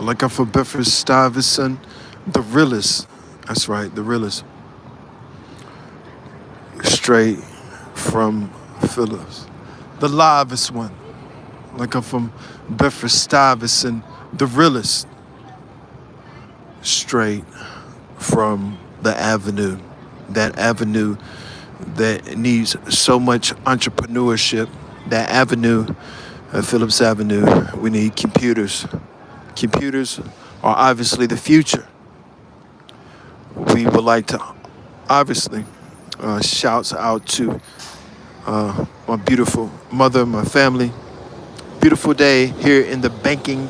like I'm from Bedford-Stuyvesant, the realest. That's right, the realest. Straight from Phillips, the livest one. Like I'm from Bedford-Stuyvesant, the realest. Straight from the avenue. That avenue that needs so much entrepreneurship. That avenue, Phillips Avenue, we need computers. Computers are obviously the future. We would like to obviously shouts out to my beautiful mother, my family. Beautiful day here in the banking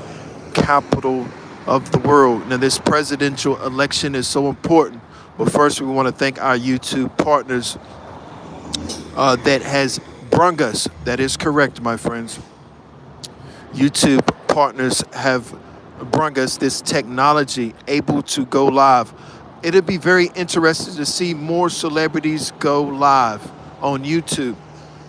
capital of the world. Now, this presidential election is so important. But first, we want to thank our YouTube partners that has brung us. That is correct, my friends. YouTube partners have brung us this technology able to go live. It'll be very interesting to see more celebrities go live on YouTube.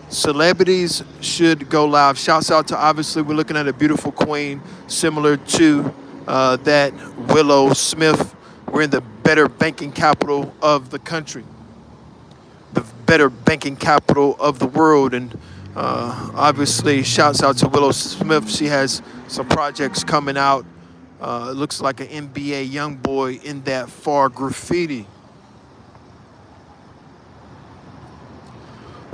Celebrities should go live. Shouts out to, obviously, we're looking at a beautiful queen similar to that Willow Smith. We're in the better banking capital of the country, the better banking capital of the world. And obviously, shouts out to Willow Smith. She has some projects coming out. It looks like an NBA young boy in that far graffiti.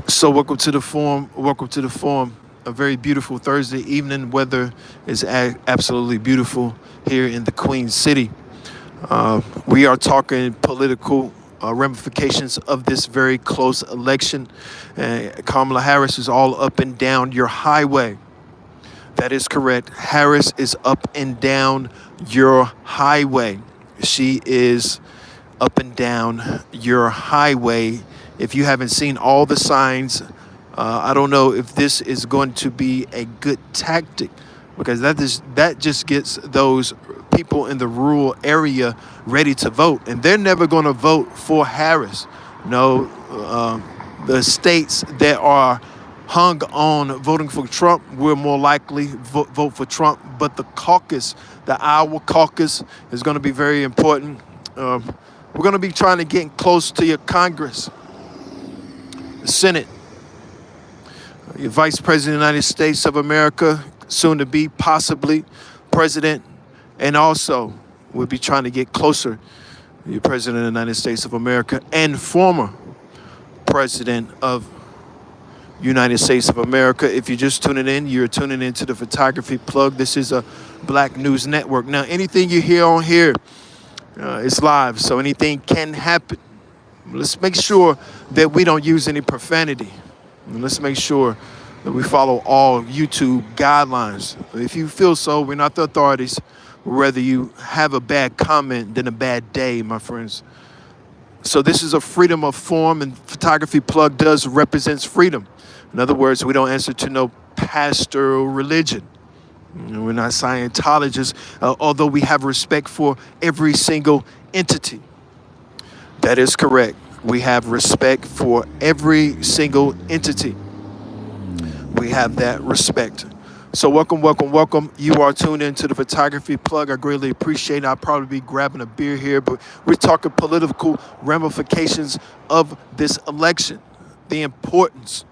So welcome to the forum. Welcome to the forum. A very beautiful Thursday evening. Weather is absolutely beautiful here in the Queen City. We are talking political ramifications of this very close election. Kamala Harris is all up and down your highway. That is correct. Harris is up and down your highway. She is up and down your highway. If you haven't seen all the signs, I don't know if this is going to be a good tactic, because that just gets those people in the rural area ready to vote, and they're never going to vote for Harris. No, the states that are hung on voting for Trump will more likely vote for Trump, but the caucus, the Iowa caucus, is going to be very important. We're going to be trying to get close to your Congress, Senate, your Vice President of the United States of America, soon to be possibly President, and also we'll be trying to get closer to your President of the United States of America and former President of United States of America. If you're just tuning in, you're tuning into the Photography Plug. This is a Black News Network. Now, anything you hear on here is live, so anything can happen. Let's make sure that we don't use any profanity. And let's make sure that we follow all YouTube guidelines. If you feel so, we're not the authorities. We'd rather you have a bad comment than a bad day, my friends. So this is a freedom of form, and Photography Plug does represents freedom. In other words, we don't answer to no pastoral religion. We're not Scientologists, although we have respect for every single entity. That is correct. We have respect for every single entity. We have that respect. So welcome, welcome, welcome. You are tuned into the Photography Plug. I greatly appreciate it. I'll probably be grabbing a beer here, but we're talking political ramifications of this election. The importance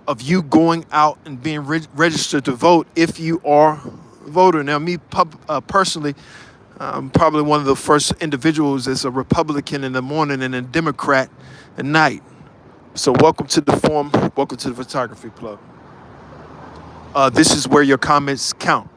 of you going out and being registered to vote if you are a voter. Now, me personally, I'm probably one of the first individuals that's a Republican in the morning and a Democrat at night. So welcome to the forum. Welcome to the Photography Plug. This is where your comments count.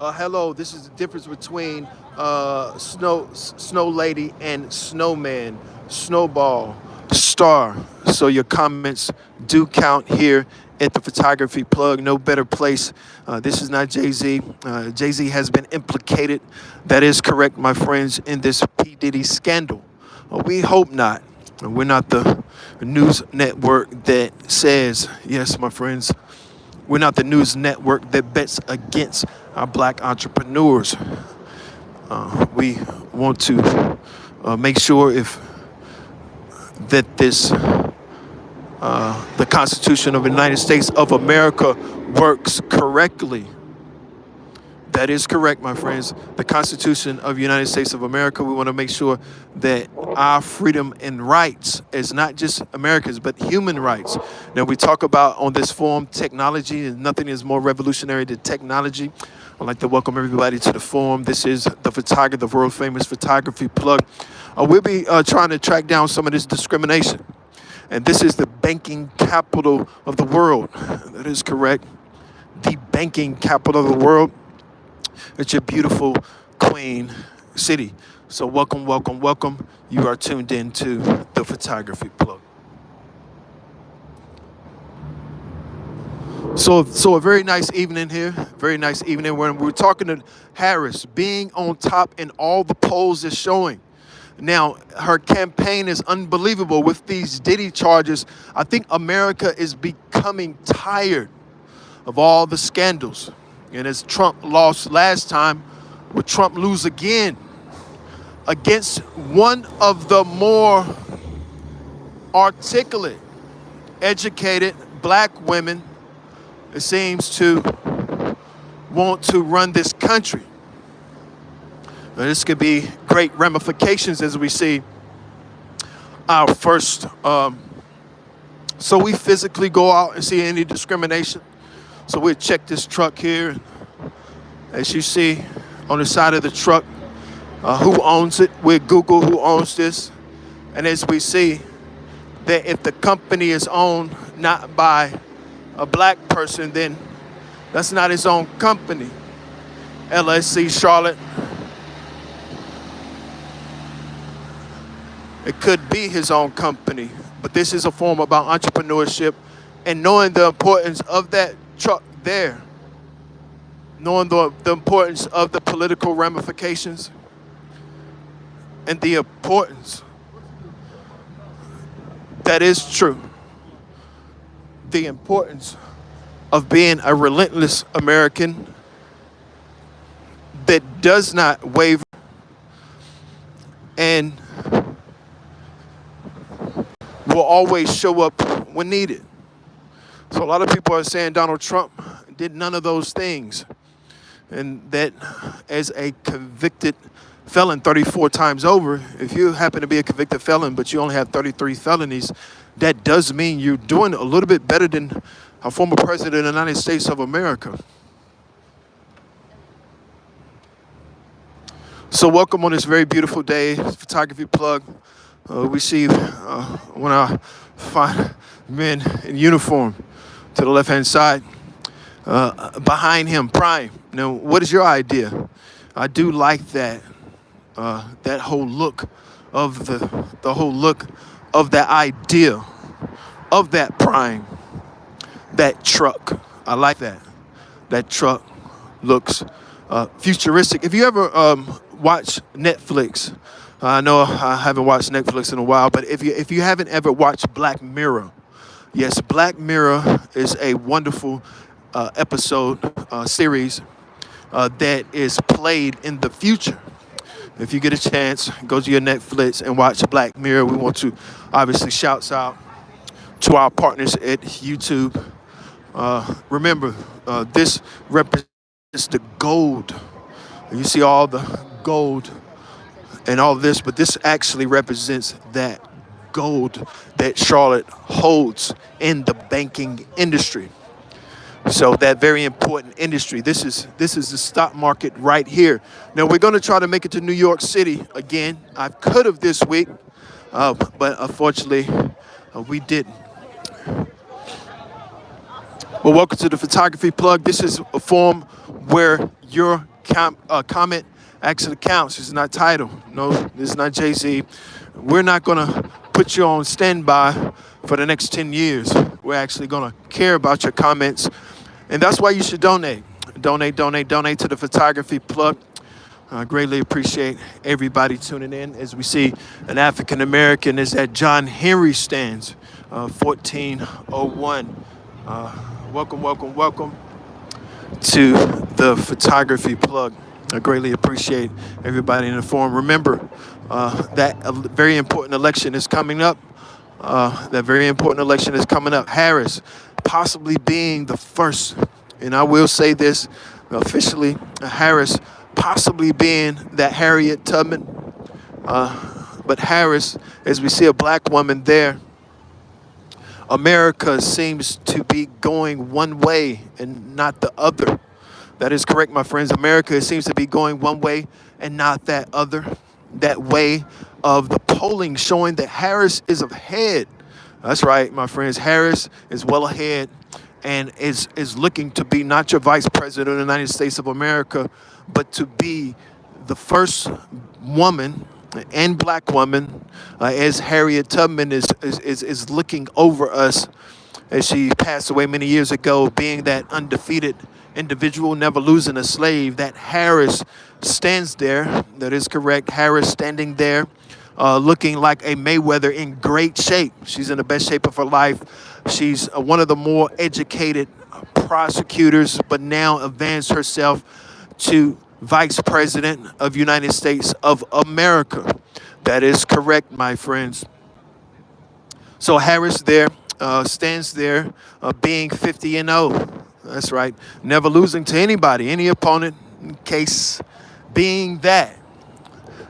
Hello, this is the difference between Snow Lady and Snowman, Snowball, Star. So your comments do count here at the Photography Plug. No better place. This is not Jay-Z. Jay-Z has been implicated. That is correct, my friends, in this P. Diddy scandal. We hope not. We're not the news network that says, yes, my friends, we're not the news network that bets against our black entrepreneurs. We want to make sure that this the Constitution of the United States of America works correctly. That is correct, my friends. The Constitution of the United States of America. We want to make sure that our freedom and rights is not just Americans, but human rights. Now, we talk about on this forum technology, and nothing is more revolutionary than technology. I'd like to welcome everybody to the forum. This is the photographer, the world famous photography plug. We'll be trying to track down some of this discrimination. And this is the banking capital of the world. That is correct. The banking capital of the world. It's your beautiful Queen City. So welcome, welcome, welcome. You are tuned in to the Photography Plug. So a very nice evening here. Very nice evening when we're talking to Harris being on top in all the polls is showing. Now, her campaign is unbelievable with these Diddy charges. I think America is becoming tired of all the scandals. And as Trump lost last time, will Trump lose again against one of the more articulate, educated black women, it seems, to want to run this country? Now, this could be great ramifications as we see our first. So we physically go out and see any discrimination. So we'll check this truck here. As you see on the side of the truck, who owns it? We'll Google who owns this. And as we see that if the company is owned not by a black person, then that's not his own company. LSC Charlotte. It could be his own company, but this is a form about entrepreneurship and knowing the importance of that truck there, knowing the importance of the political ramifications and the importance. That is true. The importance of being a relentless American that does not waver and will always show up when needed. So a lot of people are saying Donald Trump did none of those things. And that as a convicted felon 34 times over, if you happen to be a convicted felon, but you only have 33 felonies, that does mean you're doing a little bit better than a former president of the United States of America. So welcome on this very beautiful day, Photography Plug. We see one of our fine men in uniform to the left-hand side. Behind him, Prime. Now, what is your idea? I do like that. That whole look of the whole look of that idea of that Prime, that truck. I like that. That truck looks futuristic. If you ever watch Netflix, I know I haven't watched Netflix in a while, but if you haven't ever watched Black Mirror, yes, Black Mirror is a wonderful episode series that is played in the future. If you get a chance, go to your Netflix and watch Black Mirror. We want to obviously shout out to our partners at YouTube. Remember, this represents the gold. You see all the gold and all this, but this actually represents that gold that Charlotte holds in the banking industry. So that very important industry. This is the stock market right here. Now we're going to try to make it to New York City again. I could have this week, but unfortunately we didn't. Well, welcome to the Photography Plug. This is a forum where your comment actually counts. It's not title. No, this is not Jay-Z. We're not going to put you on standby for the next 10 years. We're actually going to care about your comments. And that's why you should donate. Donate to the Photography Plug. I greatly appreciate everybody tuning in as we see an African American is at John Henry stands, 1401. Welcome to the Photography Plug. I greatly appreciate everybody in the forum. Remember that a very important election is coming up. Harris possibly being the first, and I will say this, officially Harris possibly being that Harriet Tubman. But Harris, as we see a black woman there, America seems to be going one way and not the other. That is correct, my friends. America seems to be going one way and not that other. That way of the polling showing that Harris is ahead. That's right, my friends. Harris is well ahead and is looking to be not your vice president of the United States of America, but to be the first woman and black woman, as Harriet Tubman is looking over us as she passed away many years ago, being that undefeated individual, never losing a slave. That Harris stands there. That is correct. Harris standing there, looking like a Mayweather in great shape. She's in the best shape of her life. She's one of the more educated prosecutors, but now advanced herself to Vice President of United States of America. That is correct, my friends. So Harris there stands there, being 50-0. That's right, never losing to anybody, any opponent. In case being that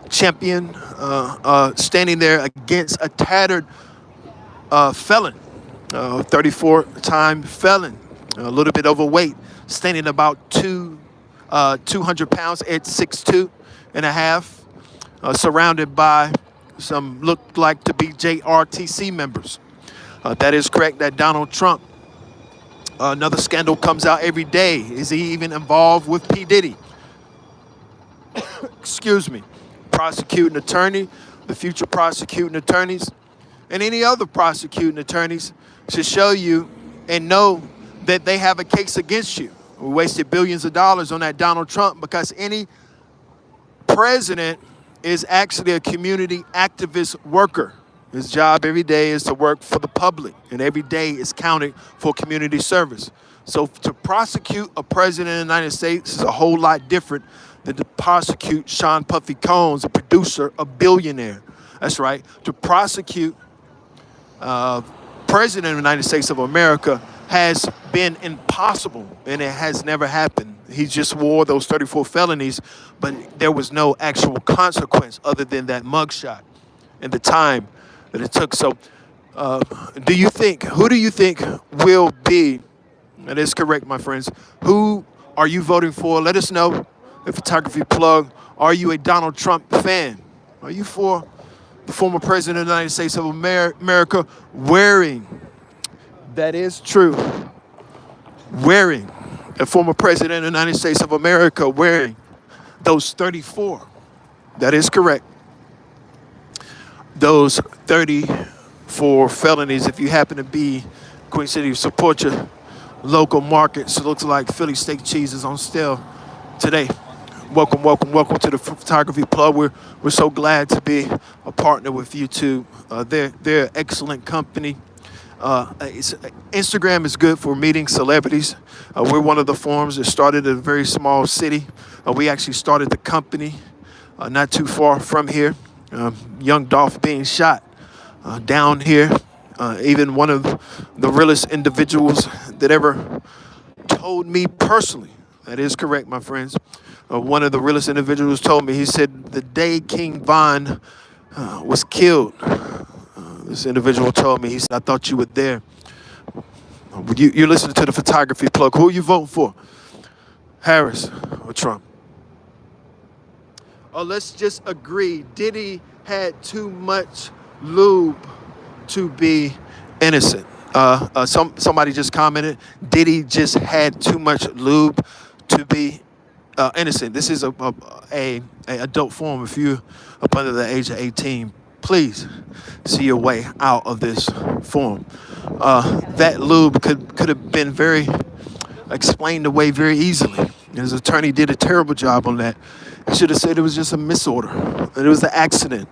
champion, standing there against a tattered felon, 34-time felon, a little bit overweight, standing about 200 pounds at 6'2" and a half, surrounded by some look like to be JRTC members. That is correct, that Donald Trump, another scandal comes out every day. Is he even involved with P. Diddy? Excuse me. Prosecuting attorney, the future prosecuting attorneys, and any other prosecuting attorneys should show you and know that they have a case against you. We wasted billions of dollars on that Donald Trump because any president is actually a community activist worker. His job every day is to work for the public, and every day is counted for community service. So to prosecute a president of the United States is a whole lot different than to prosecute Sean Puffy Combs, a producer, a billionaire. That's right. To prosecute president of the United States of America has been impossible, and it has never happened. He just wore those 34 felonies, but there was no actual consequence other than that mugshot and the time that it took. So who do you think will be, that is correct, my friends, who are you voting for? Let us know. The Photography Plug, are you a Donald Trump fan? Are you for the former president of the United States of America wearing, that is true, wearing, a former president of the United States of America wearing those 34, that is correct, those 34 felonies? If you happen to be Queen City, support your local markets. It looks like Philly steak cheese is on sale today. Welcome to the Photography Plug. We're so glad to be a partner with YouTube. They're an excellent company. Instagram is good for meeting celebrities. We're one of the forums that started in a very small city. We actually started the company not too far from here. Young Dolph being shot down here. Even one of the realest individuals that ever told me personally, that is correct, my friends. One of the realest individuals told me, he said, the day King Von was killed, this individual told me, he said, I thought you were there. You're listening to the Photography Plug. Who are you voting for? Harris or Trump? Oh, let's just agree. Diddy had too much lube to be innocent. Somebody just commented, Diddy just had too much lube to be innocent. This is a adult forum. If you're up under the age of 18, please see your way out of this forum. That lube could have been explained away very easily. His attorney did a terrible job on that. He should have said it was just a misorder, that it was an accident,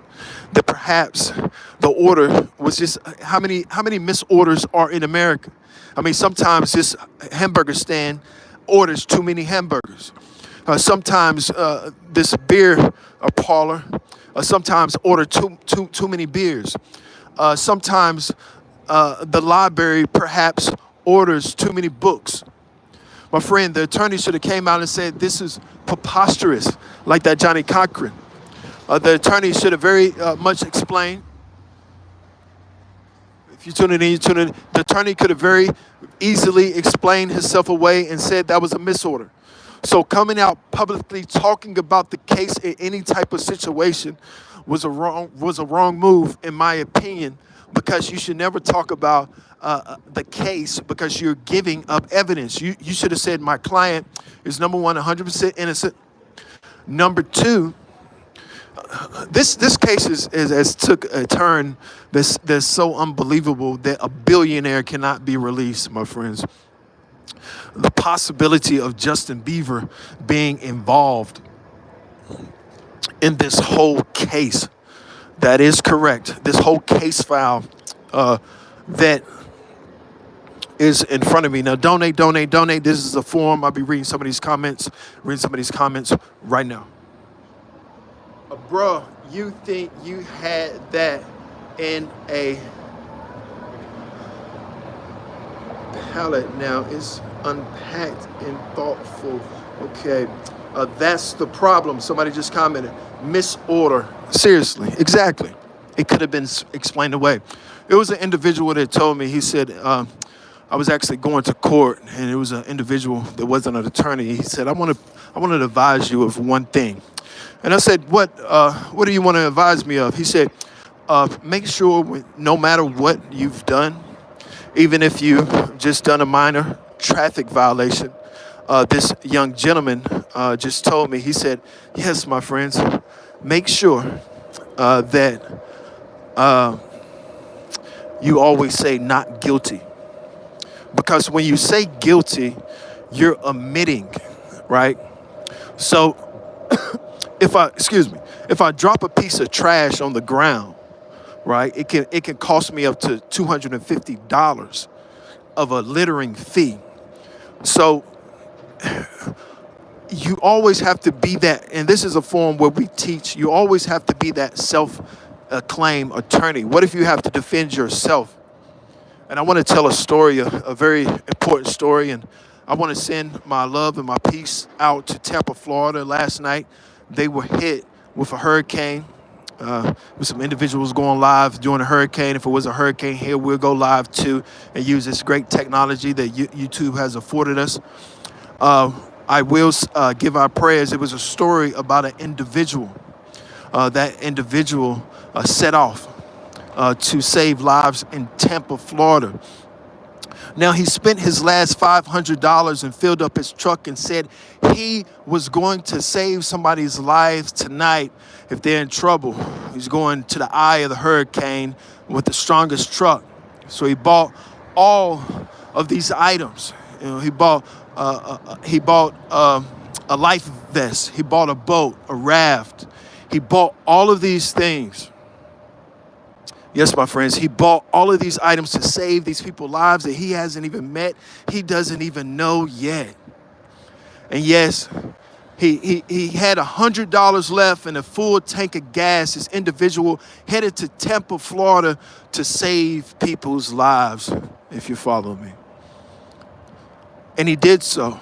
that perhaps the order was just, how many misorders are in America? I mean, sometimes this hamburger stand orders too many hamburgers. Sometimes this beer parlor sometimes order too many beers. Sometimes the library perhaps orders too many books. My friend, the attorney should have came out and said, this is preposterous, like that Johnny Cochran. The attorney should have very much explained. If you tune in, you tune in. The attorney could have very easily explained himself away and said that was a misorder. So coming out publicly talking about the case in any type of situation was a wrong move, in my opinion, because you should never talk about the case because you're giving up evidence. You should have said my client is, number one, 100% innocent. Number two, this case has took a turn that's so unbelievable that a billionaire cannot be released, my friends. The possibility of Justin Bieber being involved in this whole case, that is correct. This whole case file that is in front of me. Now, donate. This is a form. I'll be reading some of these comments right now. Bruh, you think you had that in a palette now? It's unpacked and thoughtful. Okay, that's the problem. Somebody just commented. Misorder. Seriously, exactly. It could have been explained away. It was an individual that told me, he said, I was actually going to court, and it was an individual that wasn't an attorney. He said, I want to advise you of one thing. And I said, what do you want to advise me of? He said, make sure no matter what you've done, even if you've just done a minor traffic violation, this young gentleman just told me, he said, yes, my friends, make sure that you always say not guilty. Because when you say guilty, you're omitting, right? So if I drop a piece of trash on the ground, right, it can cost me up to $250 of a littering fee. So you always have to be that, and this is a form where we teach, you always have to be that self-acclaimed attorney. What if you have to defend yourself? And I want to tell a story, a very important story, and I want to send my love and my peace out to Tampa, Florida. Last night, they were hit with a hurricane, with some individuals going live during a hurricane. If it was a hurricane here, we'll go live too and use this great technology that YouTube has afforded us. I will give our prayers. It was a story about an individual. That individual set off to save lives in Tampa, Florida. Now, he spent his last $500 and filled up his truck and said he was going to save somebody's life tonight if they're in trouble. He's going to the eye of the hurricane with the strongest truck. So he bought all of these items. You know, he bought a life vest. He bought a boat, a raft. He bought all of these things. Yes, my friends, he bought all of these items to save these people's lives that he hasn't even met. He doesn't even know yet. And yes, he had $100 left and a full tank of gas. This individual headed to Tampa, Florida to save people's lives, if you follow me. And he did so.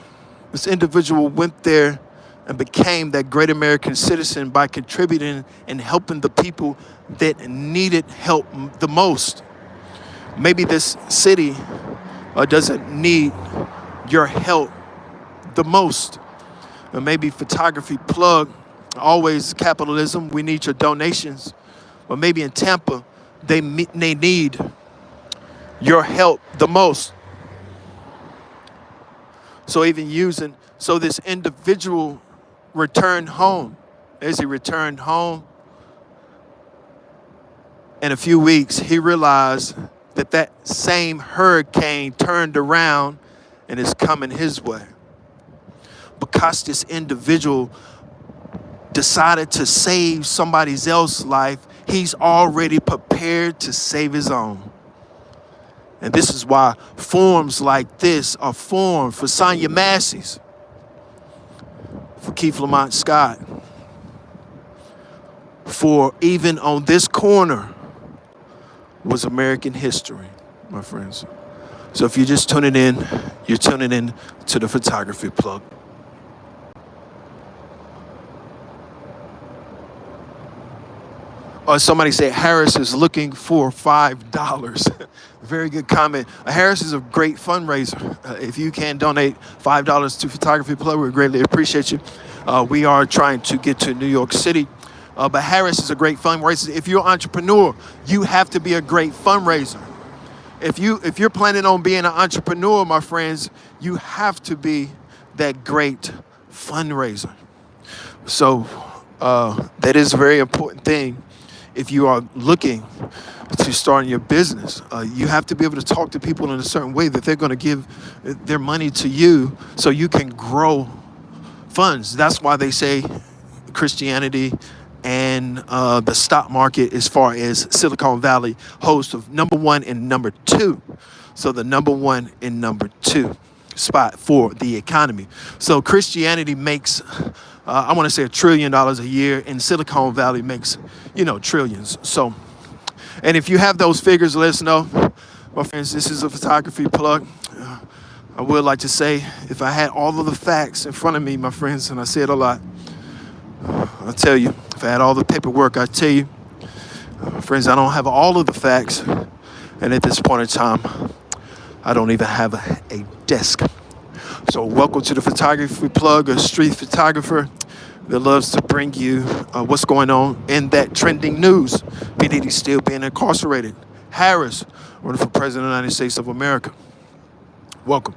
This individual went there and became that great American citizen by contributing and helping the people that needed help the most. Maybe this city doesn't need your help the most. Or maybe photography plug, always capitalism, we need your donations. Or maybe in Tampa, they need your help the most. So this individual returned home. As he returned home, in a few weeks, he realized that same hurricane turned around and is coming his way. Because this individual decided to save somebody else's life, he's already prepared to save his own. And this is why forums like this are formed for Sonya Massey's, for Keith Lamont Scott, for even on this corner was American history, my friends. So if you're just tuning in, you're tuning in to the photography plug. Somebody said Harris is looking for $5. Very good comment. Harris is a great fundraiser. If you can donate $5 to Photography Plug, we greatly appreciate you. We are trying to get to New York City. But Harris is a great fundraiser. If you're an entrepreneur, you have to be a great fundraiser. If you're planning on being an entrepreneur, my friends, you have to be that great fundraiser. So that is a very important thing. If you are looking to start your business, you have to be able to talk to people in a certain way that they're going to give their money to you so you can grow funds. That's why they say Christianity and the stock market, as far as Silicon Valley, hosts of number one and number two. So the number one and number two spot for the economy. So Christianity makes, I want to say $1 trillion a year, and Silicon Valley makes, trillions. So, and if you have those figures, let us know. My friends, this is a photography plug. I would like to say, if I had all of the facts in front of me, my friends, and I say it a lot, I'll tell you, if I had all the paperwork, I'd tell you, friends, I don't have all of the facts. And at this point in time, I don't even have a desk. So welcome to the photography plug, a street photographer that loves to bring you what's going on in that trending news. P. Diddy still being incarcerated. Harris running for president of the United States of America. Welcome.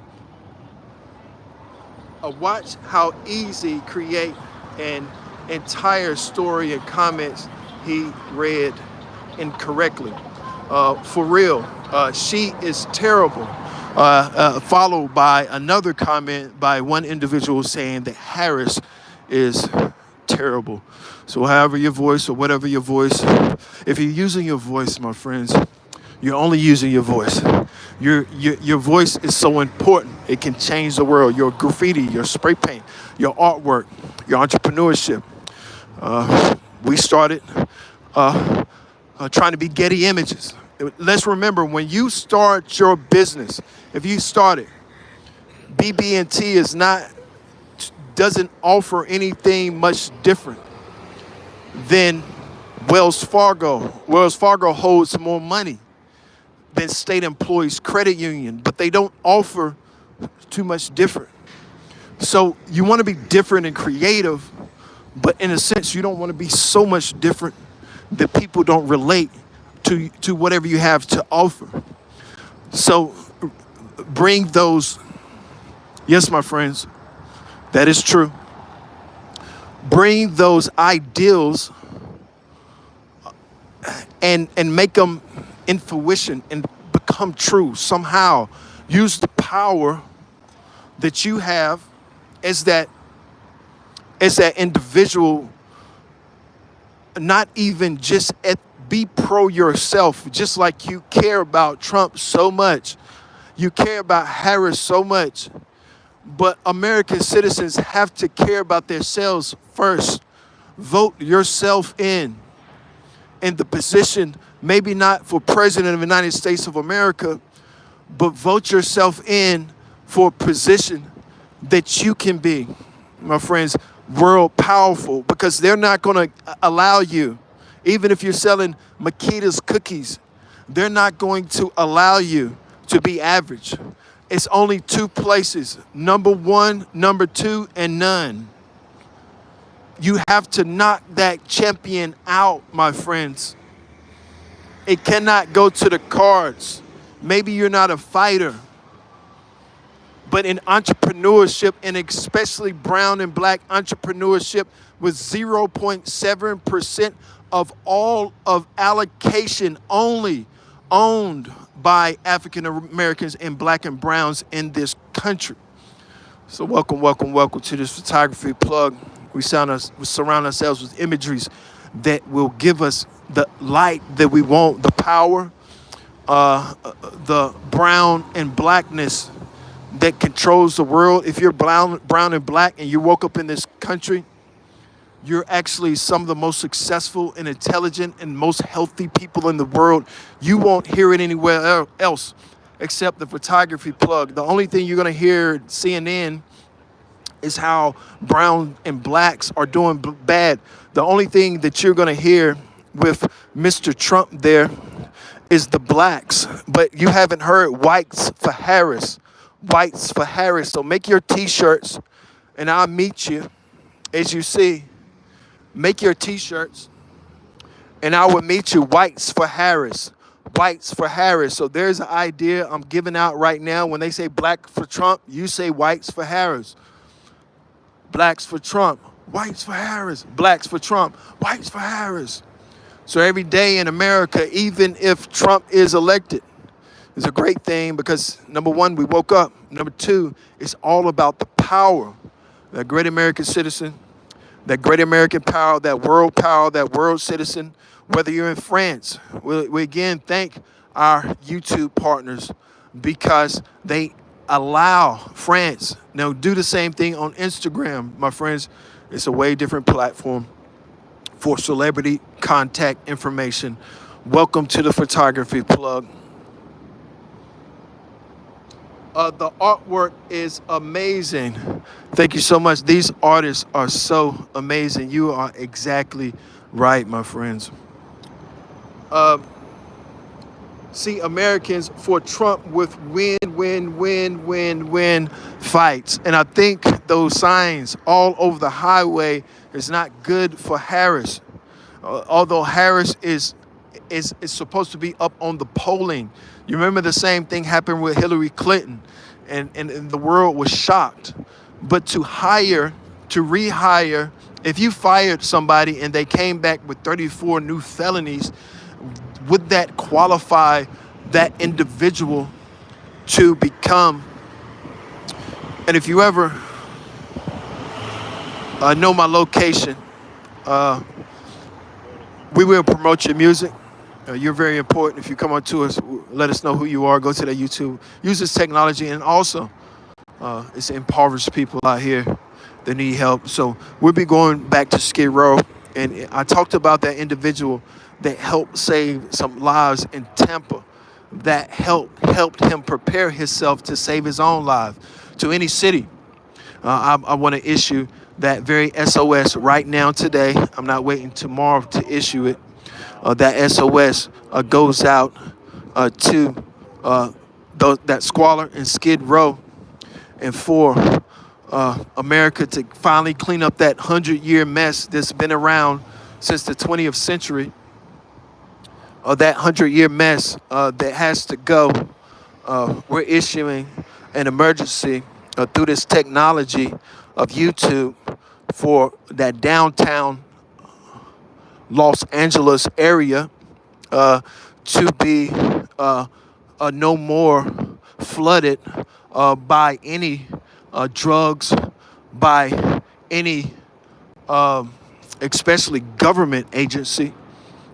Watch how easy create an entire story and comments he read incorrectly. For real, she is terrible. Followed by another comment by one individual saying that Harris is terrible. So however your voice or whatever your voice, if you're using your voice, my friends, you're only using your voice. Your voice is so important. It can change the world. Your graffiti, your spray paint, your artwork, your entrepreneurship. We started trying to be Getty Images. Let's remember, when you start your business, if you start it, BB&T doesn't offer anything much different than Wells Fargo. Wells Fargo holds more money than State Employees Credit Union, but they don't offer too much different. So you want to be different and creative, but in a sense, you don't want to be so much different that people don't relate to whatever you have to offer. So bring those, yes, my friends, that is true. Bring those ideals and make them in fruition and become true somehow. Use the power that you have as that individual, not even just be pro yourself, just like you care about Trump so much. You care about Harris so much. But American citizens have to care about themselves first. Vote yourself in the position, maybe not for president of the United States of America, but vote yourself in for a position that you can be, my friends, world powerful, because they're not going to allow you, even if you're selling Makita's cookies, they're not going to allow you to be average. It's only two places, number one, number two, and none. You have to knock that champion out, my friends. It cannot go to the cards. Maybe you're not a fighter, but in entrepreneurship, and especially brown and black entrepreneurship, with 0.7% of all of allocation only owned by African Americans and black and browns in this country. So welcome to this photography plug. We surround ourselves with imageries that will give us the light that we want, the power, the brown and blackness that controls the world. If you're brown and black and you woke up in this country, you're actually some of the most successful and intelligent and most healthy people in the world. You won't hear it anywhere else. except the photography plug. The only thing you're going to hear at CNN is how brown and blacks are doing bad. The only thing that you're going to hear with Mr. Trump there is the blacks, but you haven't heard whites for Harris. Whites for Harris. So make your t-shirts and I'll meet you. As you see, make your t-shirts and I will meet you. Whites for Harris. Whites for Harris. So there's an idea I'm giving out right now. When they say black for Trump, you say whites for Harris. Blacks for Trump, whites for Harris. Blacks for Trump, whites for Harris. So every day in America, even if Trump is elected, is a great thing because, number one, we woke up. Number two, it's all about the power. That great American citizen, that great American power, that world citizen, whether you're in France. We again thank our YouTube partners because they allow France. Now do the same thing on Instagram, my friends. It's a way different platform for celebrity contact information. Welcome to the photography plug. The artwork is amazing. Thank you so much. These artists are so amazing. You are exactly right, my friends. See Americans for Trump with win fights. And I think those signs all over the highway is not good for Harris. Although Harris is supposed to be up on the polling. You remember the same thing happened with Hillary Clinton and the world was shocked. But to rehire, if you fired somebody and they came back with 34 new felonies, would that qualify that individual to become, and if you ever know my location, we will promote your music. You're very important. If you come on to us, let us know who you are. Go to that YouTube. Use this technology, and also it's impoverished people out here that need help. So we'll be going back to Skid Row, and I talked about that individual that helped save some lives in Tampa, that helped him prepare himself to save his own life. To any city, I want to issue that very SOS right now today. I'm not waiting tomorrow to issue it. That SOS goes out to that squalor in Skid Row, and for America to finally clean up that 100-year mess that's been around since the 20th century. That 100-year mess that has to go. We're issuing an emergency through this technology of YouTube for that downtown Los Angeles area to be no more flooded by any drugs, by any especially government agency.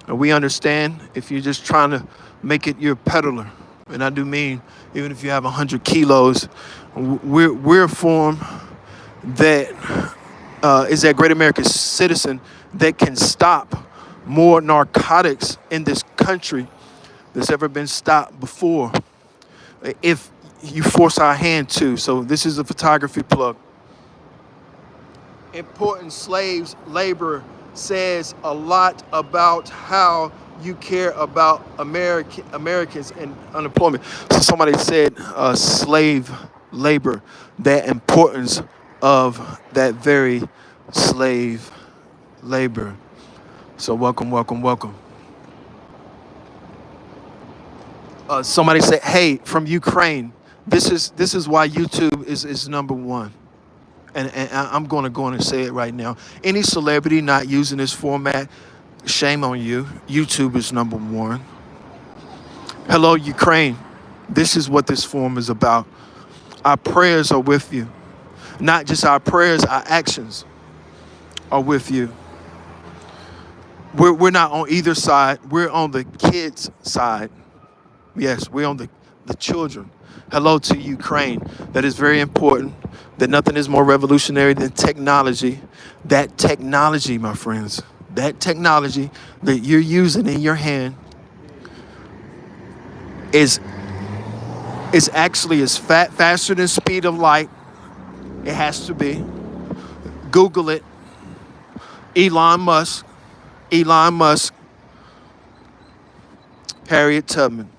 We understand if you're just trying to make it your peddler, and I do mean even if you have 100 kilos, we're a form that is that great American citizen that can stop more narcotics in this country that's ever been stopped before, if you force our hand to. So this is a photography plug. Important slaves labor says a lot about how you care about Americans and unemployment. So somebody said slave labor, that importance of that very slave labor. So welcome. Somebody said, hey, from Ukraine, this is why YouTube is number one. And I'm going to go on and say it right now. Any celebrity not using this format, shame on you. YouTube is number one. Hello, Ukraine. This is what this forum is about. Our prayers are with you. Not just our prayers, our actions are with you. We're not on either side. We're on the kids' side. Yes, we're on the children. Hello to Ukraine. That is very important. That nothing is more revolutionary than technology. That technology, my friends, that technology that you're using in your hand is It's actually faster than speed of light. It has to be. Google it. Elon Musk. Elon Musk. Harriet Tubman.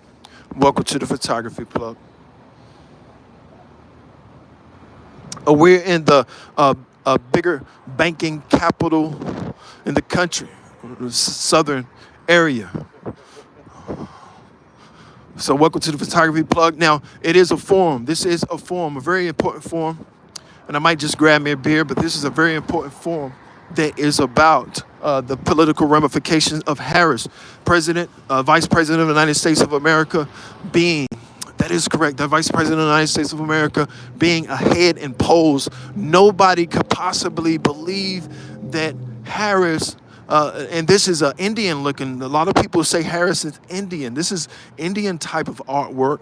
Welcome to the Photography Plug. We're in the bigger banking capital in the country, southern area. So welcome to the Photography Plug. Now, it is a forum. This is a forum, a very important forum. And I might just grab me a beer, but this is a very important forum that is about the political ramifications of Harris, Vice President of the United States of America, being, that is correct, the Vice President of the United States of America being ahead in polls. Nobody could possibly believe that Harris, and this is Indian looking, a lot of people say Harris is Indian. This is Indian type of artwork,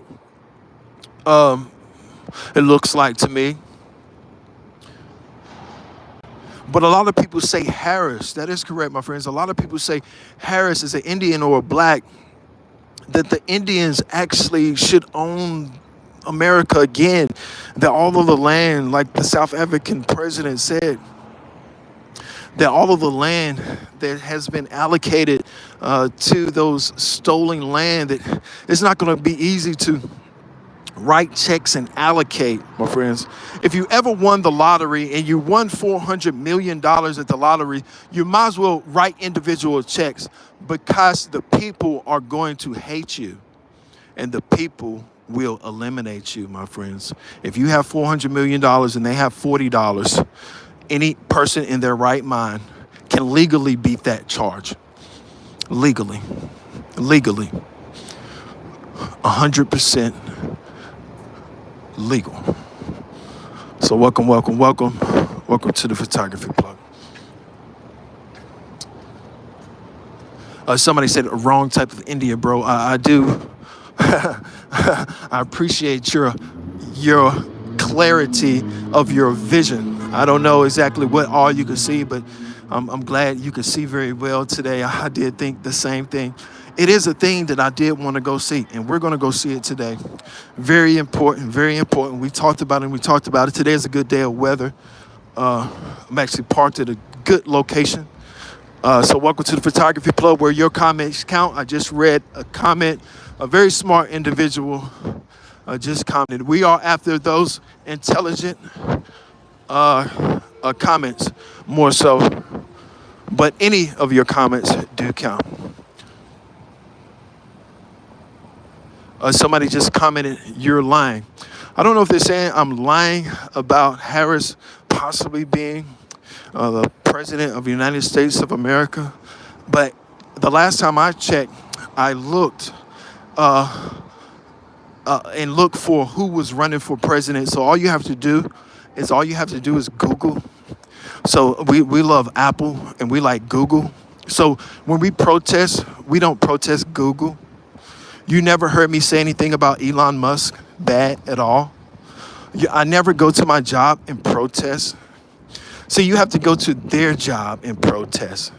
it looks like to me. But a lot of people say Harris. That is correct, my friends. A lot of people say Harris is an Indian or a black, that the Indians actually should own America again, that all of the land, like the South African president said, that all of the land that has been allocated to those stolen land, that it's not going to be easy to write checks and allocate, my friends. If you ever won the lottery and you won $400 million at the lottery, you might as well write individual checks, because the people are going to hate you and the people will eliminate you, my friends. If you have $400 million and they have $40, any person in their right mind can legally beat that charge. Legally. 100% legal. So welcome to the Photography Plug. Somebody said wrong type of India, bro. I do. I appreciate your clarity of your vision. I don't know exactly what all you can see, but I'm glad you can see very well today. I did think the same thing. It is a thing that I did want to go see, and we're going to go see it today. Very important, very important. We talked about it. Today is a good day of weather. I'm actually parked at a good location. So welcome to the Photography Club, where your comments count. I just read a comment. A very smart individual just commented. We are after those intelligent comments more so. But any of your comments do count. Somebody just commented, you're lying. I don't know if they're saying I'm lying about Harris possibly being the president of the United States of America. But the last time I checked, I looked and looked for who was running for president. So all you have to do is Google. So we love Apple and we like Google. So when we protest, we don't protest Google. You never heard me say anything about Elon Musk bad at all. I never go to my job and protest. So you have to go to their job and protest.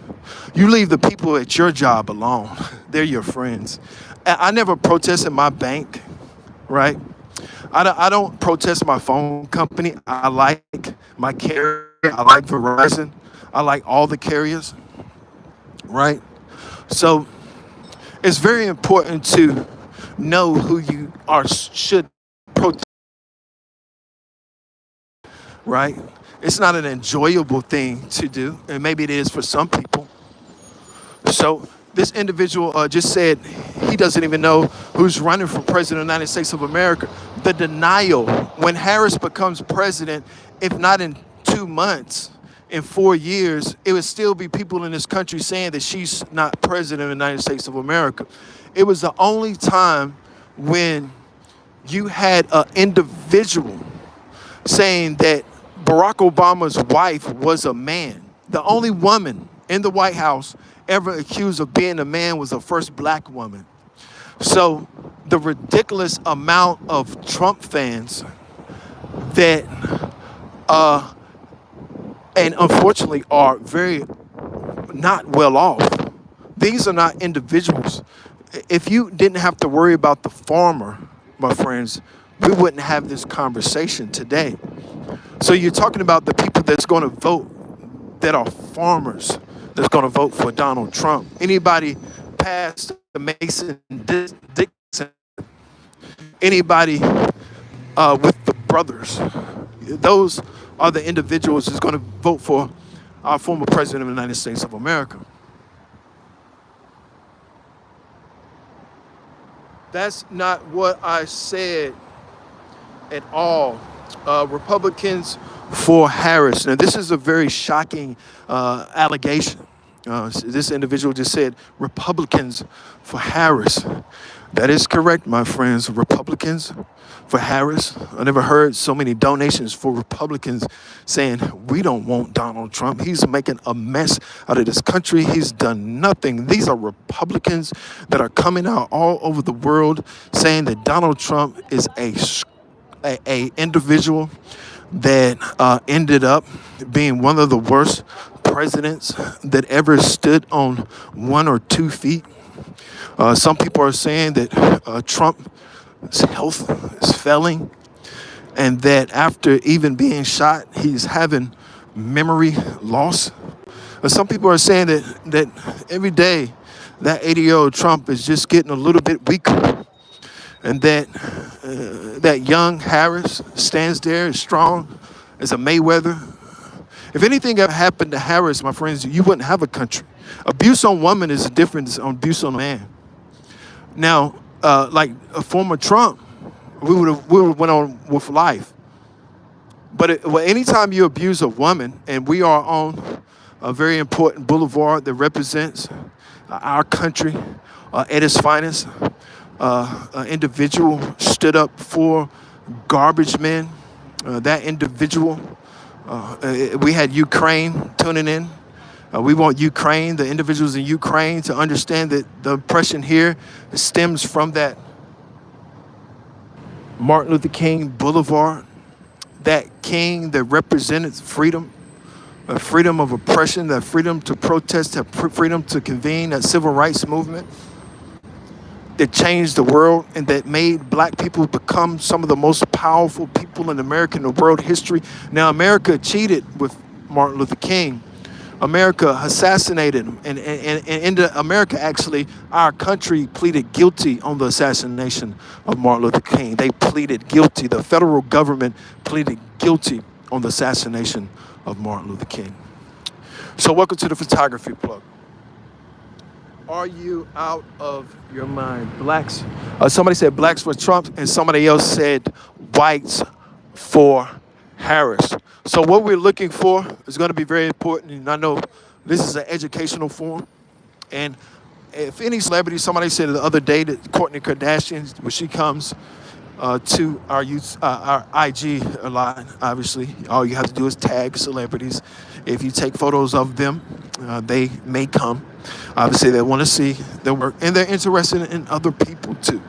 You leave the people at your job alone. They're your friends. I never protest at my bank, right? I don't protest my phone company. I like my carrier. I like Verizon. I like all the carriers, right? So it's very important to know who you should protest, right? It's not an enjoyable thing to do, and maybe it is for some people. So this individual just said he doesn't even know who's running for president of the United States of America. The denial, when Harris becomes president, if not in 2 months, in 4 years, it would still be people in this country saying that she's not president of the United States of America. It was the only time when you had an individual saying that Barack Obama's wife was a man. The only woman in the White House ever accused of being a man was the first black woman. So the ridiculous amount of Trump fans that, and unfortunately are very not well off. These are not individuals. If you didn't have to worry about the farmer, my friends, we wouldn't have this conversation today. So you're talking about the people that's going to vote that are farmers that's going to vote for Donald Trump. Anybody past the Mason Dixon, anybody with the brothers, those are the individuals that's going to vote for our former president of the United States of America. That's not what I said at all. Republicans for Harris. Now, this is a very shocking allegation. This individual just said Republicans for Harris. That is correct, my friends. Republicans for Harris. I never heard so many donations for Republicans saying, we don't want Donald Trump. He's making a mess out of this country. He's done nothing. These are Republicans that are coming out all over the world saying that Donald Trump is a individual that ended up being one of the worst presidents that ever stood on 1 or 2 feet. Some people are saying that Trump's health is failing, and that after even being shot, he's having memory loss. Some people are saying that every day that 80-year-old Trump is just getting a little bit weaker, and that young Harris stands there as strong as a Mayweather. If anything ever happened to Harris, my friends, you wouldn't have a country. Abuse on women is different than abuse on a man. Now, like a former Trump, we would have went on with life. But anytime you abuse a woman, and we are on a very important boulevard that represents our country at its finest, an individual stood up for garbage men. That individual, we had Ukraine tuning in. We want Ukraine, the individuals in Ukraine, to understand that the oppression here stems from that Martin Luther King Boulevard, that king that represented freedom, a freedom of oppression, that freedom to protest, that freedom to convene, that civil rights movement that changed the world and that made black people become some of the most powerful people in American and world history. Now, America cheated with Martin Luther King. America assassinated him. And in America, actually, our country pleaded guilty on the assassination of Martin Luther King. They pleaded guilty. The federal government pleaded guilty on the assassination of Martin Luther King. So welcome to the Photography Plug. Are you out of your mind? Blacks. Somebody said blacks for Trump, and somebody else said whites for Harris. So what we're looking for is going to be very important. And I know this is an educational forum. And if any celebrity, somebody said the other day that Kourtney Kardashian, when she comes to our IG a lot, obviously, all you have to do is tag celebrities. If you take photos of them, they may come. Obviously, they want to see their work, and they're interested in other people too.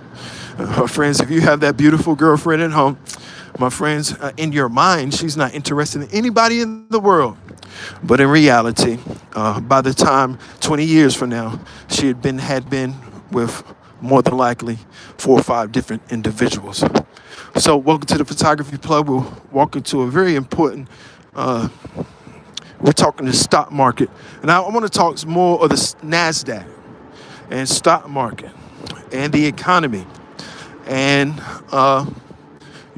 Friends, if you have that beautiful girlfriend at home, my friends, in your mind, she's not interested in anybody in the world. But in reality, by the time 20 years from now, she had been with more than likely 4 or 5 different individuals. So welcome to the Photography Plug. We'll walk into a very important, we're talking the stock market. And I want to talk more of the NASDAQ and stock market and the economy and,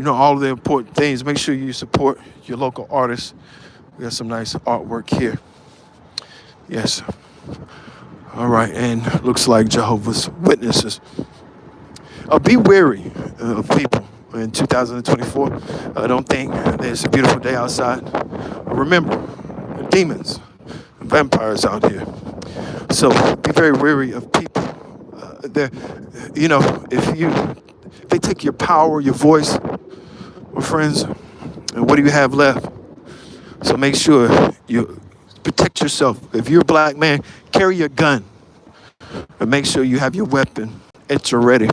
all of the important things. Make sure you support your local artists. We got some nice artwork here. Yes. All right, and looks like Jehovah's Witnesses. Be wary of people in 2024. I don't think there's a beautiful day outside. Remember, demons, and vampires out here. So be very wary of people. If they take your power, your voice, well, friends, and what do you have left? So make sure you protect yourself. If you're a black man, carry your gun. And make sure you have your weapon at your ready.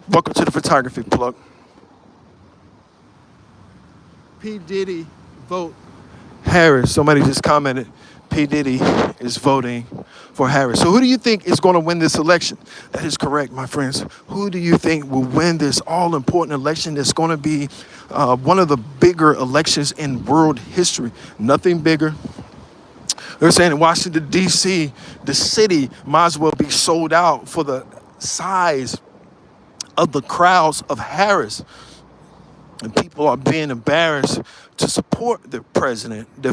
Welcome to the Photography Plug. P. Diddy vote Harris. Somebody just commented, P. Diddy is voting for Harris. So who do you think is going to win this election? That is correct, my friends. Who do you think will win this all-important election that's going to be one of the bigger elections in world history? Nothing bigger. They're saying in Washington, D.C., the city might as well be sold out for the size of the crowds of Harris. And people are being embarrassed to support their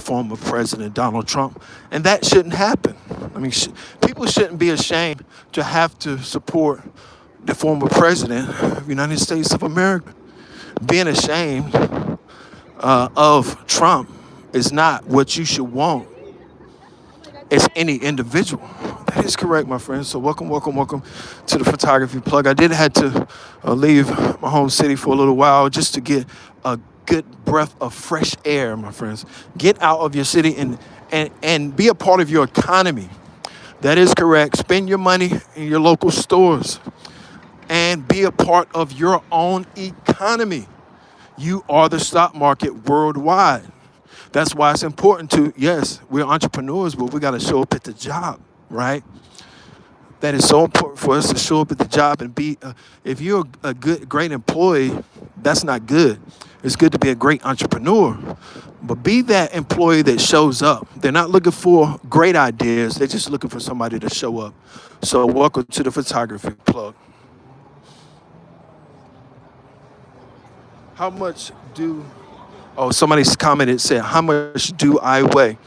former president, Donald Trump. And that shouldn't happen. I mean, people shouldn't be ashamed to have to support the former president of the United States of America. Being ashamed of Trump is not what you should want as any individual. That is correct, my friends. So welcome to the Photography Plug. I did have to leave my home city for a little while just to get a good breath of fresh air, my friends. Get out of your city and be a part of your economy. That is correct. Spend your money in your local stores and be a part of your own economy. You are the stock market worldwide. That's why it's important to, yes, we're entrepreneurs, but we got to show up at the job, right? That is so important for us to show up at the job and be, if you're a great employee, that's not good. It's good to be a great entrepreneur, but be that employee that shows up. They're not looking for great ideas. They're just looking for somebody to show up. So welcome to the Photography Plug. How much do... Oh, somebody's commented, said, how much do I weigh?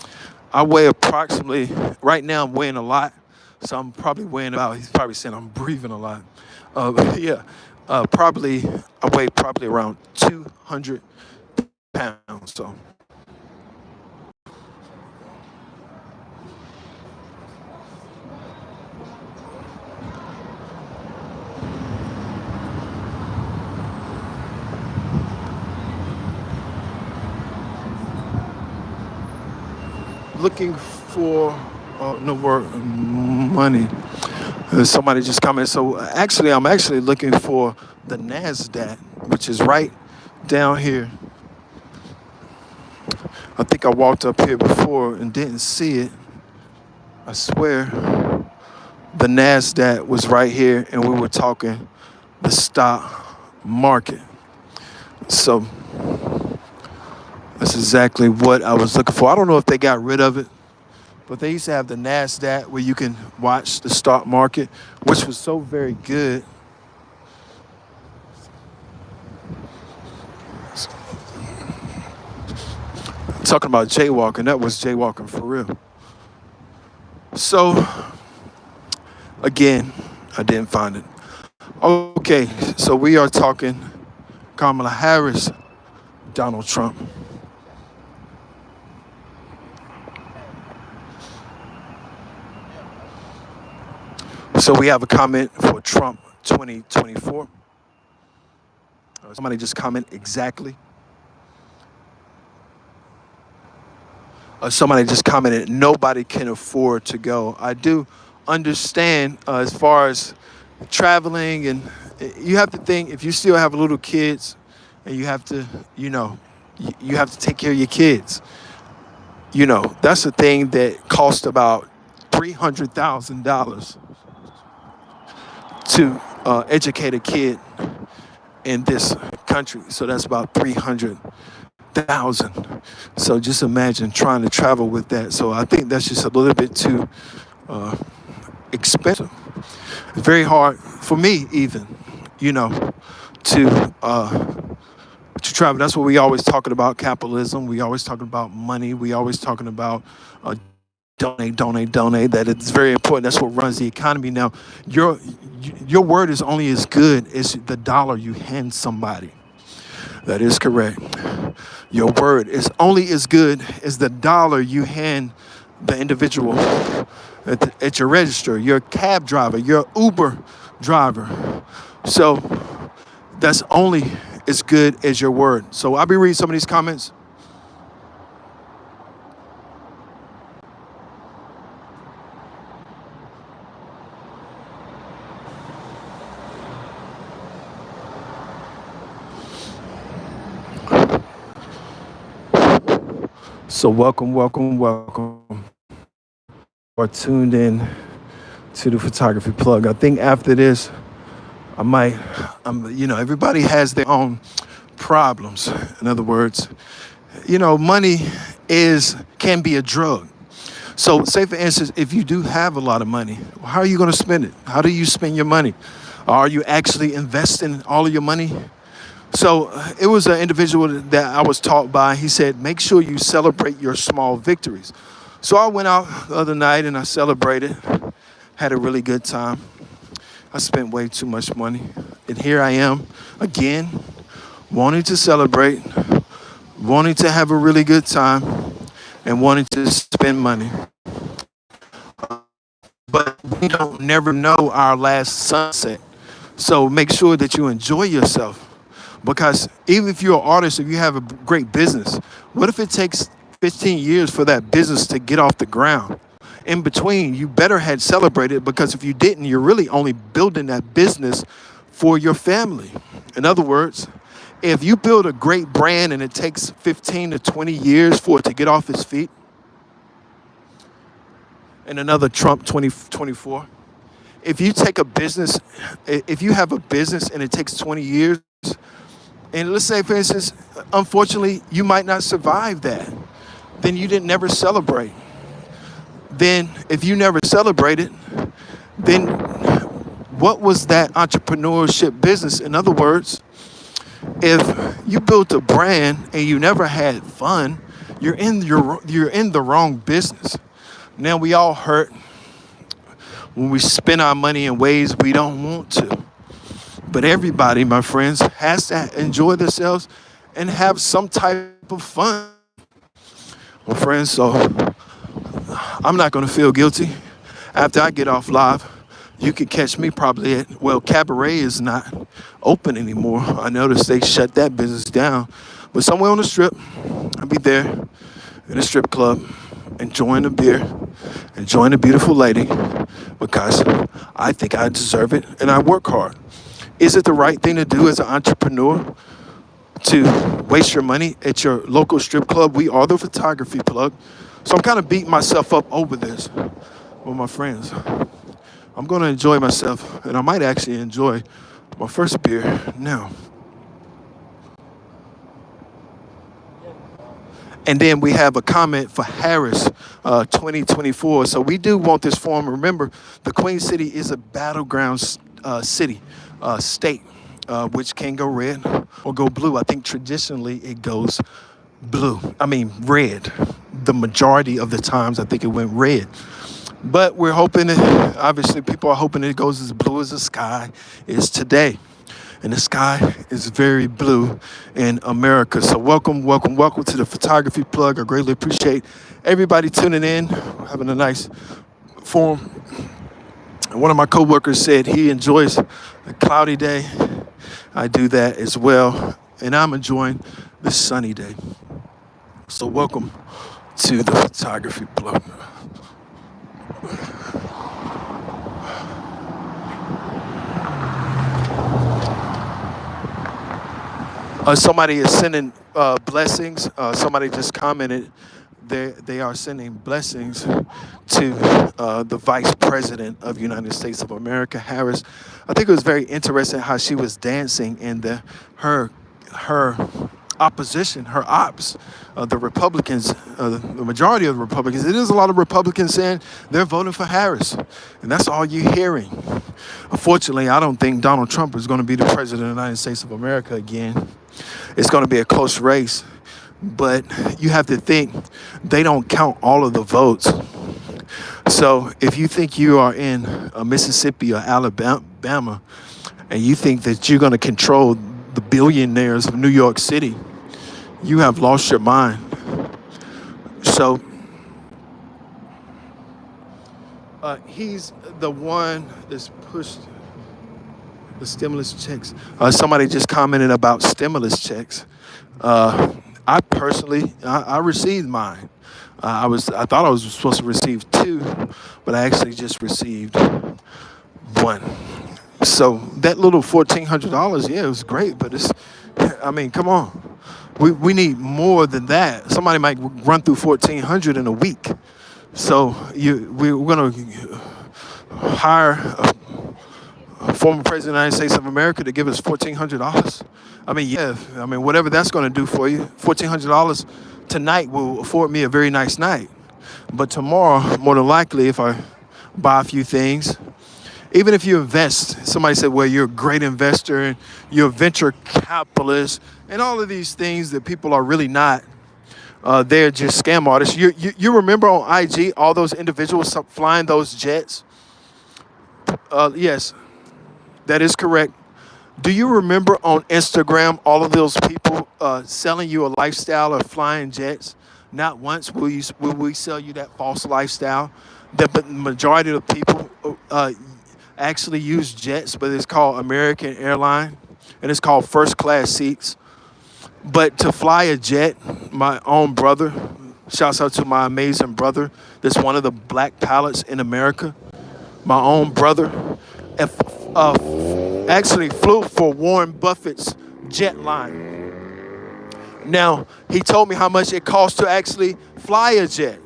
I weigh approximately, right now I'm weighing a lot. So I'm probably weighing about, he's probably saying I'm breathing a lot. Probably, I weigh probably around 200 pounds, so. Looking for no more money. Somebody just commented. So actually, I'm actually looking for the NASDAQ, which is right down here. I think I walked up here before and didn't see it. I swear the NASDAQ was right here and we were talking the stock market. So that's exactly what I was looking for. I don't know if they got rid of it, but they used to have the NASDAQ where you can watch the stock market, which was so very good. Talking about jaywalking, that was jaywalking for real. So, again, I didn't find it. Okay, so we are talking Kamala Harris, Donald Trump. So we have a comment for Trump 2024. Somebody just comment exactly. Somebody just commented, nobody can afford to go. I do understand as far as traveling, and you have to think if you still have little kids and you have to, you have to take care of your kids. That's a thing that cost about $300,000 to educate a kid in this country. So that's about 300,000. So just imagine trying to travel with that. So I think that's just a little bit too expensive. It's very hard for me even, to travel. That's what we always talking about, capitalism. We always talking about money. We always talking about donate. That it's very important. That's what runs the economy. Now, your word is only as good as the dollar you hand somebody. That is correct. Your word is only as good as the dollar you hand the individual at your register, your cab driver, your Uber driver. So that's only as good as your word. So I'll be reading some of these comments. So welcome. are tuned in to the photography plug. I think after this, I might, everybody has their own problems. In other words, money can be a drug. So, say for instance, if you do have a lot of money, how are you going to spend it? How do you spend your money? Are you actually investing all of your money? So, it was an individual that I was taught by. He said, make sure you celebrate your small victories. So, I went out the other night and I celebrated, had a really good time. I spent way too much money. And here I am again, wanting to celebrate, wanting to have a really good time, and wanting to spend money. But we don't never know our last sunset. So make sure that you enjoy yourself. Because even if you're an artist, if you have a great business, what if it takes 15 years for that business to get off the ground? In between, you better had celebrated, because if you didn't, you're really only building that business for your family. In other words, if you build a great brand and it takes 15 to 20 years for it to get off its feet, and another Trump 2024, if you take a business, if you have a business and it takes 20 years, and let's say, for instance, unfortunately, you might not survive that, then you didn't never celebrate. Then if you never celebrated, then what was that entrepreneurship business? In other words, if you built a brand and you never had fun, you're in the wrong business. Now we all hurt when we spend our money in ways we don't want to. But everybody, my friends, has to enjoy themselves and have some type of fun. Well, friends, so I'm not going to feel guilty after I get off live. You can catch me probably Cabaret is not open anymore. I noticed they shut that business down. But somewhere on the strip, I'll be there in a strip club, enjoying a beer, enjoying a beautiful lady, because I think I deserve it and I work hard. Is it the right thing to do as an entrepreneur to waste your money at your local strip club? We are the photography plug. So I'm kind of beating myself up over this with my friends. I'm going to enjoy myself, and I might actually enjoy my first beer now. And then we have a comment for Harris 2024. So we do want this forum. Remember, the Queen City is a battleground state, which can go red or go blue. I think traditionally it goes red. The majority of the times I think it went red. But we're hoping obviously people are hoping it goes as blue as the sky is today. And the sky is very blue in America. So welcome to the Photography Plug. I greatly appreciate everybody tuning in, having a nice forum. And one of my coworkers said he enjoys a cloudy day. I do that as well. And I'm enjoying this sunny day. So welcome to the Photography Plug. Somebody is sending blessings. Somebody just commented they are sending blessings to the Vice President of the United States of America, Harris. I think it was very interesting how she was dancing in her opposition, her ops, the Republicans, the majority of the Republicans. It is a lot of Republicans saying they're voting for Harris, and that's all you're hearing. Unfortunately, I don't think Donald Trump is going to be the president of the United States of America again. It's going to be a close race, but you have to think they don't count all of the votes. So if you think you are in Mississippi or Alabama, and you think that you're going to control the billionaires of New York City, you have lost your mind. So he's the one that's pushed the stimulus checks. Somebody just commented about stimulus checks. I personally, I received mine. I thought I was supposed to receive 2, but I actually just received 1. So that little $1,400, yeah, it was great, but come on. We need more than that. Somebody might run through $1,400 in a week. So we're going to hire a former president of the United States of America to give us $1,400. I mean, yeah, I mean, whatever that's going to do for you, $1,400 tonight will afford me a very nice night. But tomorrow, more than likely, if I buy a few things, even if you invest, somebody said, well, you're a great investor and you're a venture capitalist and all of these things that people are really not. They're just scam artists. You remember on IG all those individuals flying those jets? Yes, that is correct. Do you remember on Instagram all of those people selling you a lifestyle of flying jets? Not once will we sell you that false lifestyle. The majority of the people actually use jets, but it's called American Airline, and it's called first class seats. But to fly a jet, my own brother, shouts out to my amazing brother, that's one of the black pilots in America. My own brother actually flew for Warren Buffett's jet line. Now, he told me how much it costs to actually fly a jet.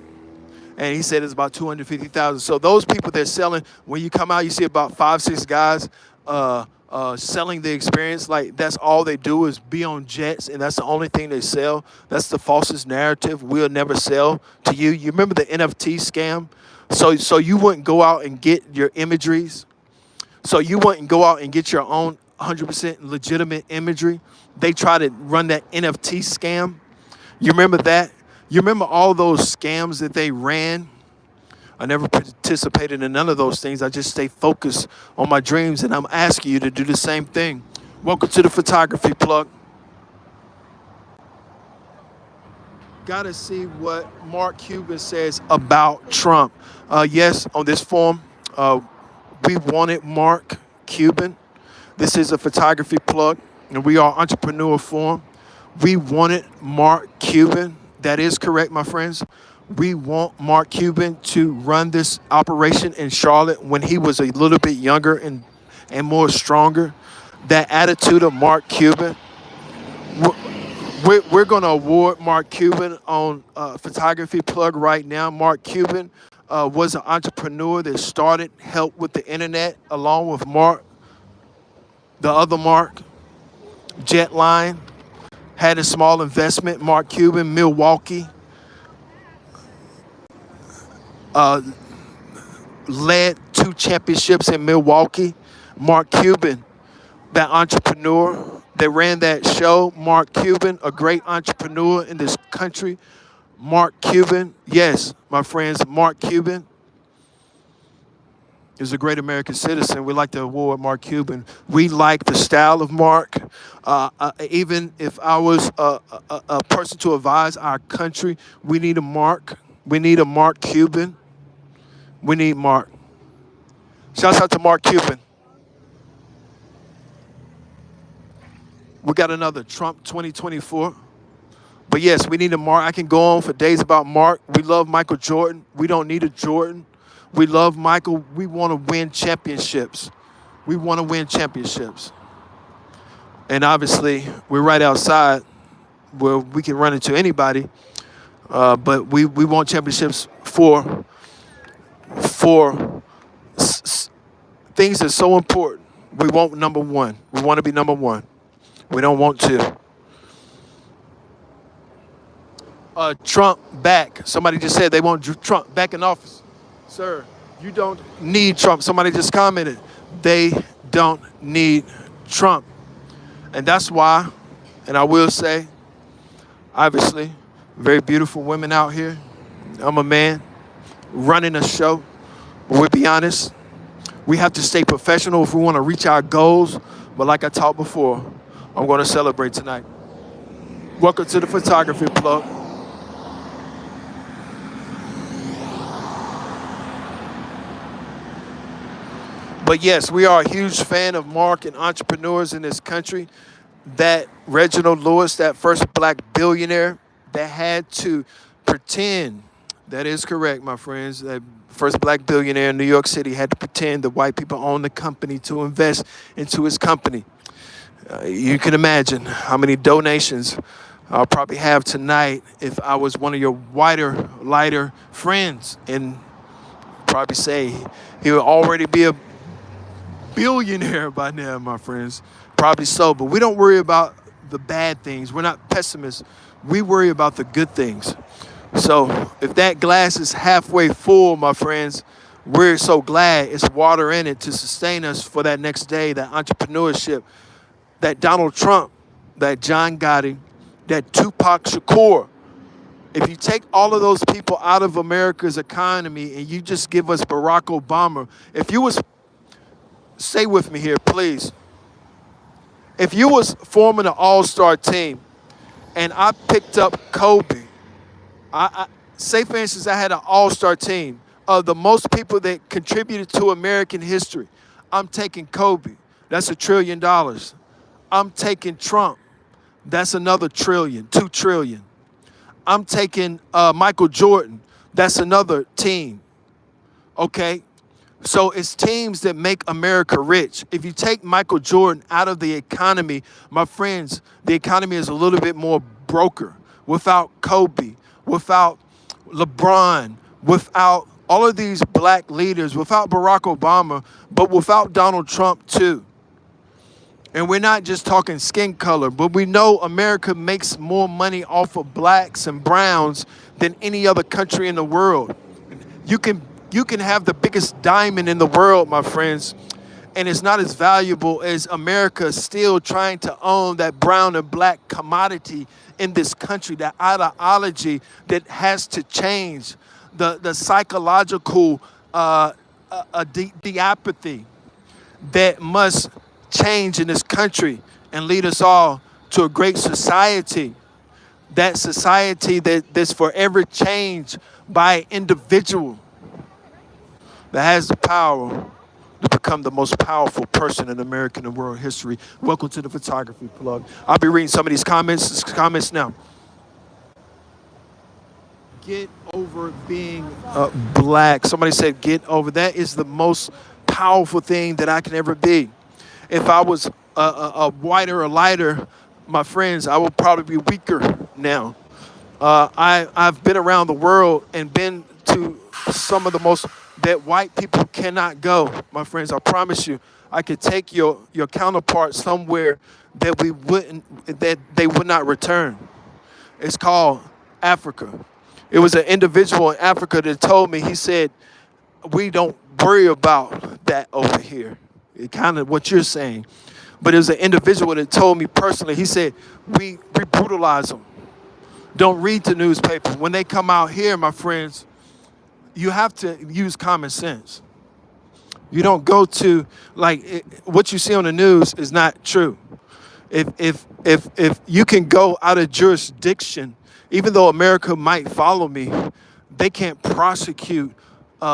And he said it's about 250,000. So those people they're selling, when you come out, you see about 5, 6 guys selling the experience. Like that's all they do is be on jets, and that's the only thing they sell. That's the falsest narrative. We'll never sell to you. You remember the NFT scam? So you wouldn't go out and get your imageries. So you wouldn't go out and get your own 100% legitimate imagery. They try to run that NFT scam. You remember that? You remember all those scams that they ran? I never participated in none of those things. I just stay focused on my dreams, and I'm asking you to do the same thing. Welcome to the photography plug. Gotta see what Mark Cuban says about Trump. Yes, on this forum, we wanted Mark Cuban. This is a photography plug, and we are entrepreneur forum. We wanted Mark Cuban. That is correct, my friends. We want Mark Cuban to run this operation in Charlotte when he was a little bit younger and more stronger. That attitude of Mark Cuban. We're going to award Mark Cuban on photography plug right now. Mark Cuban was an entrepreneur that started, helped with the internet, along with Mark, the other Mark, Jetline, had a small investment. Mark Cuban, Milwaukee, led 2 championships in Milwaukee. Mark Cuban, that entrepreneur that ran that show. Mark Cuban, a great entrepreneur in this country. Mark Cuban, yes, my friends, Mark Cuban is a great American citizen. We like to award Mark Cuban. We like the style of Mark. Even if I was a person to advise our country, we need a Mark. We need a Mark Cuban. We need Mark. Shouts out to Mark Cuban. We got another Trump 2024. But yes, we need a Mark. I can go on for days about Mark. We love Michael Jordan. We don't need a Jordan. We love Michael. We want to win championships. We want to win championships. And obviously, we're right outside where we can run into anybody. But we want championships for things that's so important. We want number one. We want to be number one. We don't want to. Trump back. Somebody just said they want Trump back in office. Sir, you don't need Trump. Somebody just commented. They don't need Trump. And that's why, and I will say, obviously, very beautiful women out here. I'm a man running a show. But we'll be honest, we have to stay professional if we want to reach our goals. But like I talked before, I'm going to celebrate tonight. Welcome to the photography plug. But yes, we are a huge fan of Mark and entrepreneurs in this country. That Reginald Lewis, that first black billionaire that had to pretend, that is correct, my friends, that first black billionaire in New York City had to pretend that white people own the company to invest into his company. You can imagine how many donations I'll probably have tonight if I was one of your whiter, lighter friends, and probably say he would already be a billionaire by now, my friends. Probably so, but we don't worry about the bad things. We're not pessimists. We worry about the good things. So if that glass is halfway full, my friends, we're so glad it's water in it to sustain us for that next day, that entrepreneurship, that Donald Trump, that John Gotti, that Tupac Shakur. If you take all of those people out of America's economy and you just give us Barack Obama, if you was, stay with me here, please. If you was forming an all-star team and I picked up Kobe, say for instance I had an all-star team of the most people that contributed to American history, I'm taking Kobe. That's $1 trillion. I'm taking Trump. That's another trillion, 2 trillion. I'm taking Michael Jordan. That's another team. Okay? So it's teams that make America rich. If you take Michael Jordan out of the economy, my friends, the economy is a little bit more broker. Without Kobe, without LeBron, without all of these black leaders, without Barack Obama, but without Donald Trump too. And we're not just talking skin color, but we know America makes more money off of blacks and browns than any other country in the world. You can have the biggest diamond in the world, my friends, and it's not as valuable as America still trying to own that brown and black commodity in this country, that ideology that has to change, the psychological the apathy that must change in this country and lead us all to a great society. That society that's forever changed by an individual that has the power to become the most powerful person in American and world history. Welcome to the Photography Plug. I'll be reading some of these comments now. Get over being black. Somebody said get over. That is the most powerful thing that I can ever be. If I was a whiter or lighter, my friends, I would probably be weaker now. I've been around the world and been to some of the most that white people cannot go, my friends. I promise you, I could take your counterpart somewhere that they would not return. It's called Africa. It was an individual in Africa that told me, he said, we don't worry about that over here. It kind of what you're saying. But it was an individual that told me personally, he said, we brutalize them. Don't read the newspaper. When they come out here, my friends, you have to use common sense. You don't go to, what you see on the news is not true. If you can go out of jurisdiction, even though America might follow me, they can't prosecute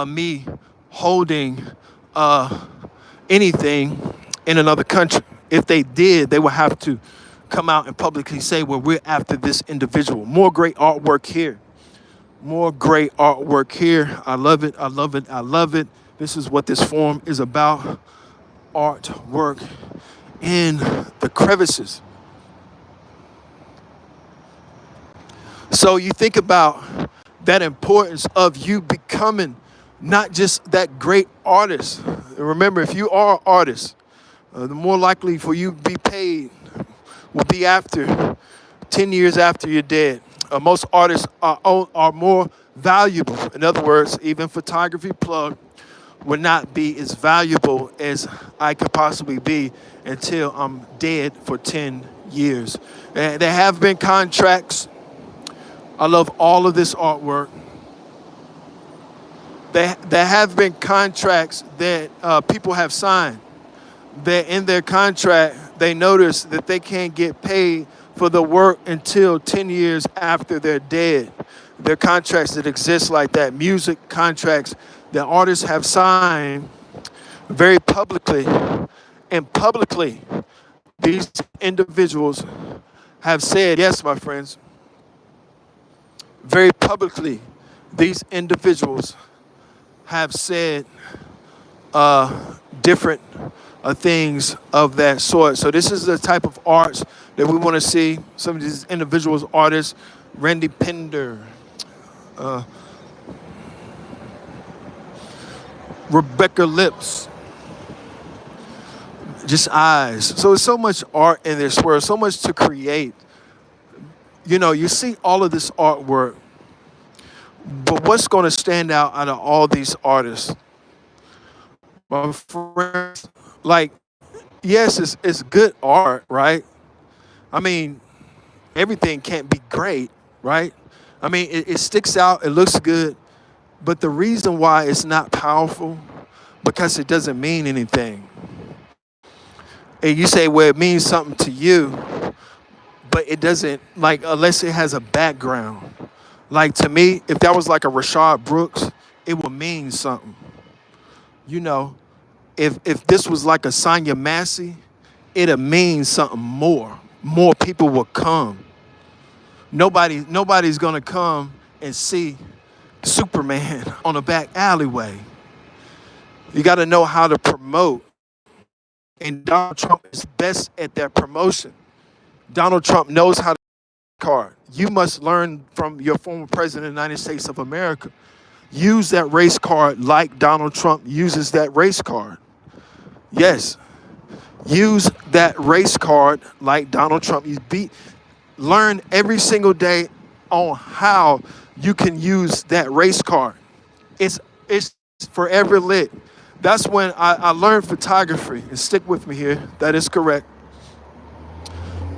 me holding anything in another country. If they did, they would have to come out and publicly say, well, we're after this individual. More great artwork here. More great artwork here. I love it. I love it. I love it. This is what this forum is about. Artwork in the crevices. So you think about that importance of you becoming not just that great artist. Remember, if you are an artist, the more likely for you to be paid will be after 10 years after you're dead. Most artists are more valuable. In other words, even Photography Plug would not be as valuable as I could possibly be until I'm dead for 10 years. And there have been contracts. I love all of this artwork. There have been contracts that people have signed. That in their contract, they notice that they can't get paid for the work until 10 years after they're dead. There are contracts that exist like that, music contracts that artists have signed very publicly. And publicly, these individuals have said, yes, my friends, very publicly, these individuals have said different things of that sort. So this is the type of arts that we want to see. Some of these individuals, artists, Randy Pender, Rebecca Lips, just eyes. So there's so much art in this world, so much to create. You know, you see all of this artwork, but what's going to stand out of all these artists? My friends, like, yes, it's good art, right? I mean, everything can't be great, right? I mean, it sticks out, it looks good, but the reason why it's not powerful, because it doesn't mean anything. And you say, well, it means something to you, but it doesn't, like, unless it has a background. Like, to me, if that was like a Rashad Brooks, it would mean something. You know, if this was like a Sonya Massey, it'll mean something more. More people will come. Nobody's gonna come and see Superman on a back alleyway. You got to know how to promote, and Donald Trump is best at that promotion. Donald Trump knows how to card. You must learn from your former president of the United States of America. Use that race card like Donald Trump uses that race card. Yes, use that race card like Donald Trump. Learn every single day on how you can use that race card. It's forever lit. That's when I learned photography. And stick with me here. That is correct.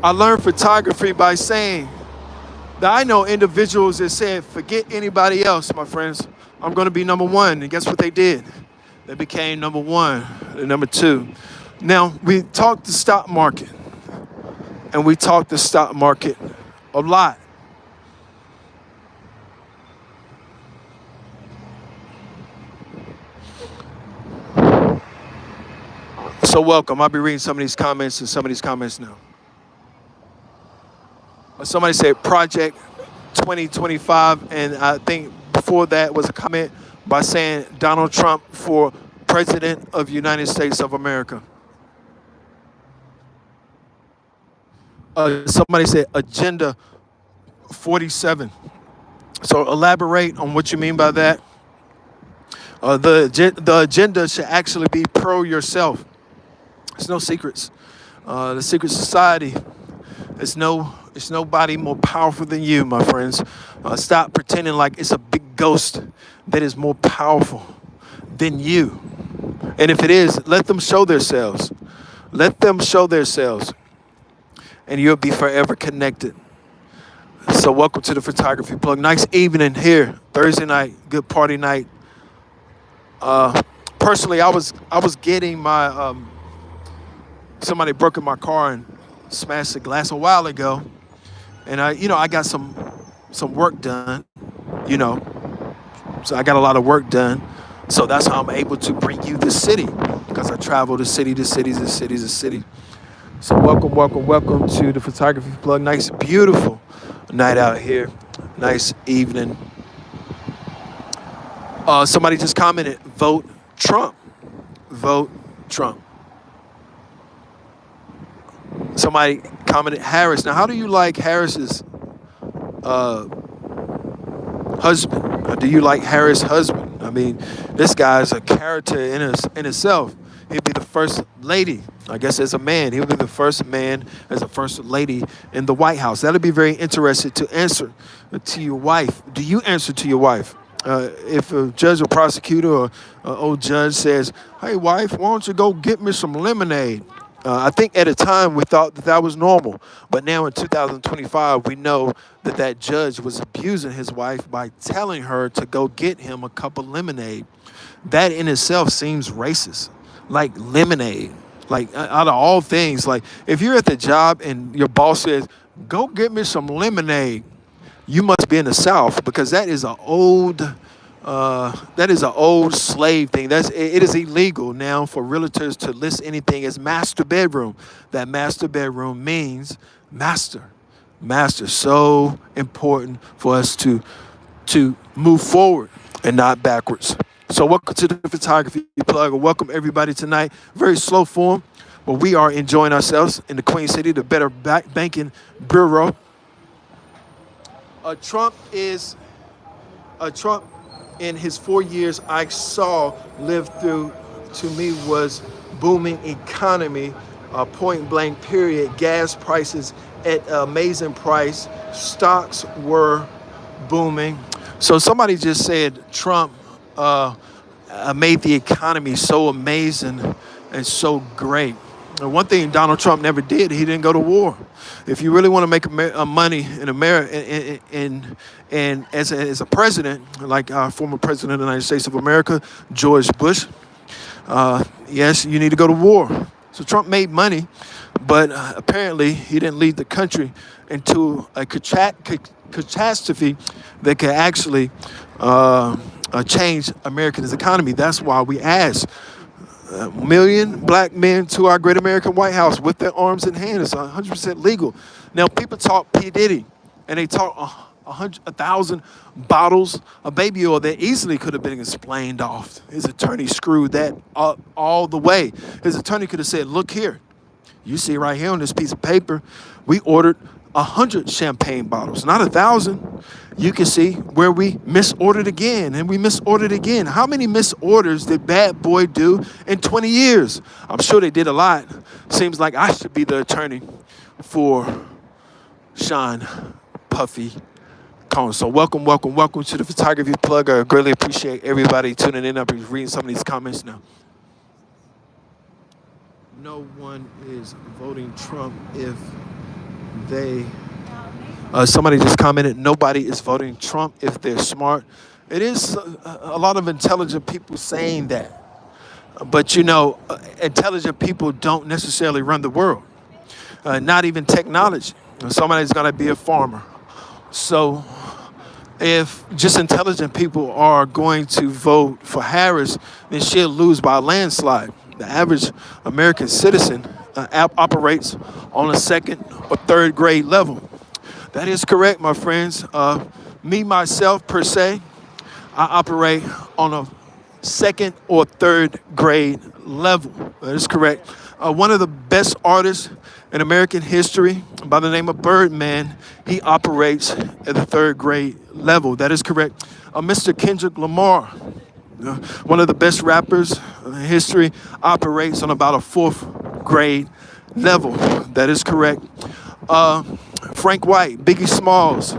I learned photography by saying that I know individuals that said, forget anybody else, my friends. I'm going to be number one. And guess what they did? They became number one and number two. Now, we talked the stock market. And we talked the stock market a lot. So welcome. I'll be reading some of these comments now. Somebody said Project 2025, and I think before that was a comment by saying Donald Trump for President of the United States of America. Somebody said Agenda 47. So elaborate on what you mean by that. The agenda should actually be pro yourself. There's no secrets. The secret society, it's nobody more powerful than you, my friends. Stop pretending like it's a big ghost that is more powerful than you. And if it is, let them show themselves. Let them show themselves. And you'll be forever connected. So welcome to the Photography Plug. Nice evening here. Thursday night, good party night. Personally, I was getting my somebody broke in my car and smashed the glass a while ago, and I got some work done, so I got a lot of work done. So that's how I'm able to bring you the city, because I travel the city. So welcome to the Photography Plug. Nice, beautiful night out here. Nice evening. Somebody just commented, vote Trump. Vote Trump. Somebody commented Harris. Now, how do you like Harris's husband? Or do you like Harris' husband? I mean, this guy's a character in itself. He'd be the first lady. I guess as a man, he'll be the first man as a first lady in the White House. That'll be very interesting to answer to your wife. Do you answer to your wife? If a judge or prosecutor or an old judge says, hey, wife, why don't you go get me some lemonade? I think at a time we thought that was normal. But now in 2025, we know that judge was abusing his wife by telling her to go get him a cup of lemonade. That in itself seems racist. Like lemonade. Like out of all things, like if you're at the job and your boss says, go get me some lemonade, you must be in the South, because that is an old slave thing. It is illegal now for realtors to list anything as master bedroom. That master bedroom means master. Master. So important for us to move forward and not backwards. So welcome to the Photography Plug, and welcome everybody tonight. Very slow form, but we are enjoying ourselves in the Queen City, the Better Banking Bureau. Trump is Trump in his 4 years I saw lived through, to me, was booming economy, point blank period. Gas prices at an amazing price. Stocks were booming. So somebody just said Trump made the economy so amazing and so great. And one thing Donald Trump never did, he didn't go to war. If you really want to make money in America, and as a president, like our former president of the United States of America, George Bush, yes, you need to go to war. So Trump made money, but apparently he didn't lead the country into a catastrophe that could actually change America's economy. That's why we asked a million black men to our great American White House with their arms in hand. It's 100% legal. Now, people talk P. Diddy, and they talk 1,000 bottles of baby oil that easily could have been explained off. His attorney screwed that up all the way. His attorney could have said, look here, you see right here on this piece of paper, we ordered 100 champagne bottles, not 1,000. You can see where we misordered again, and we misordered again. How many misorders did Bad Boy do in 20 years? I'm sure they did a lot. Seems like I should be the attorney for Sean Puffy Combs. So welcome to the Photography Plug. I greatly appreciate everybody tuning in. I'll be reading some of these comments now. No one is voting Trump if they... somebody just commented, nobody is voting Trump if they're smart. It is a lot of intelligent people saying that. But, intelligent people don't necessarily run the world. Not even technology. Somebody's going to be a farmer. So if just intelligent people are going to vote for Harris, then she'll lose by a landslide. The average American citizen operates on a second or third grade level. That is correct, my friends. Me, myself, per se, I operate on a second or third grade level. That is correct. One of the best artists in American history, by the name of Birdman, he operates at the third grade level. That is correct. Mr. Kendrick Lamar, one of the best rappers in history, operates on about a fourth grade level. That is correct. Frank White, Biggie Smalls,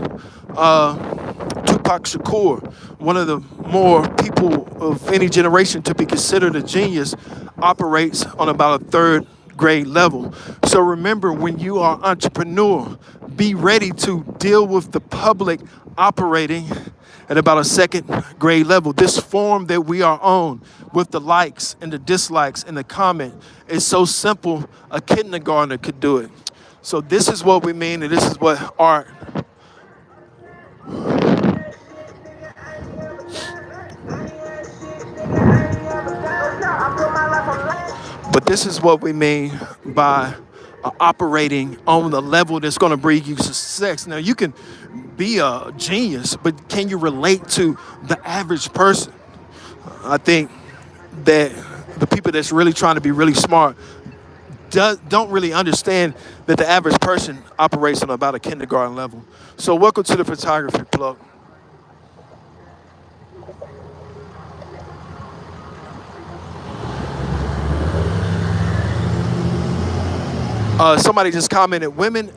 Tupac Shakur, one of the more people of any generation to be considered a genius, operates on about a third grade level. So remember, when you are an entrepreneur, be ready to deal with the public operating at about a second grade level. This form that we are on with the likes and the dislikes and the comment is so simple, a kindergartner could do it. So this is what we mean, and this is what art. But this is what we mean by operating on the level that's going to bring you success. Now, you can be a genius, but can you relate to the average person? I think that the people that's really trying to be really smart don't really understand that the average person operates on about a kindergarten level. So welcome to the Photography Plug. Somebody just commented, women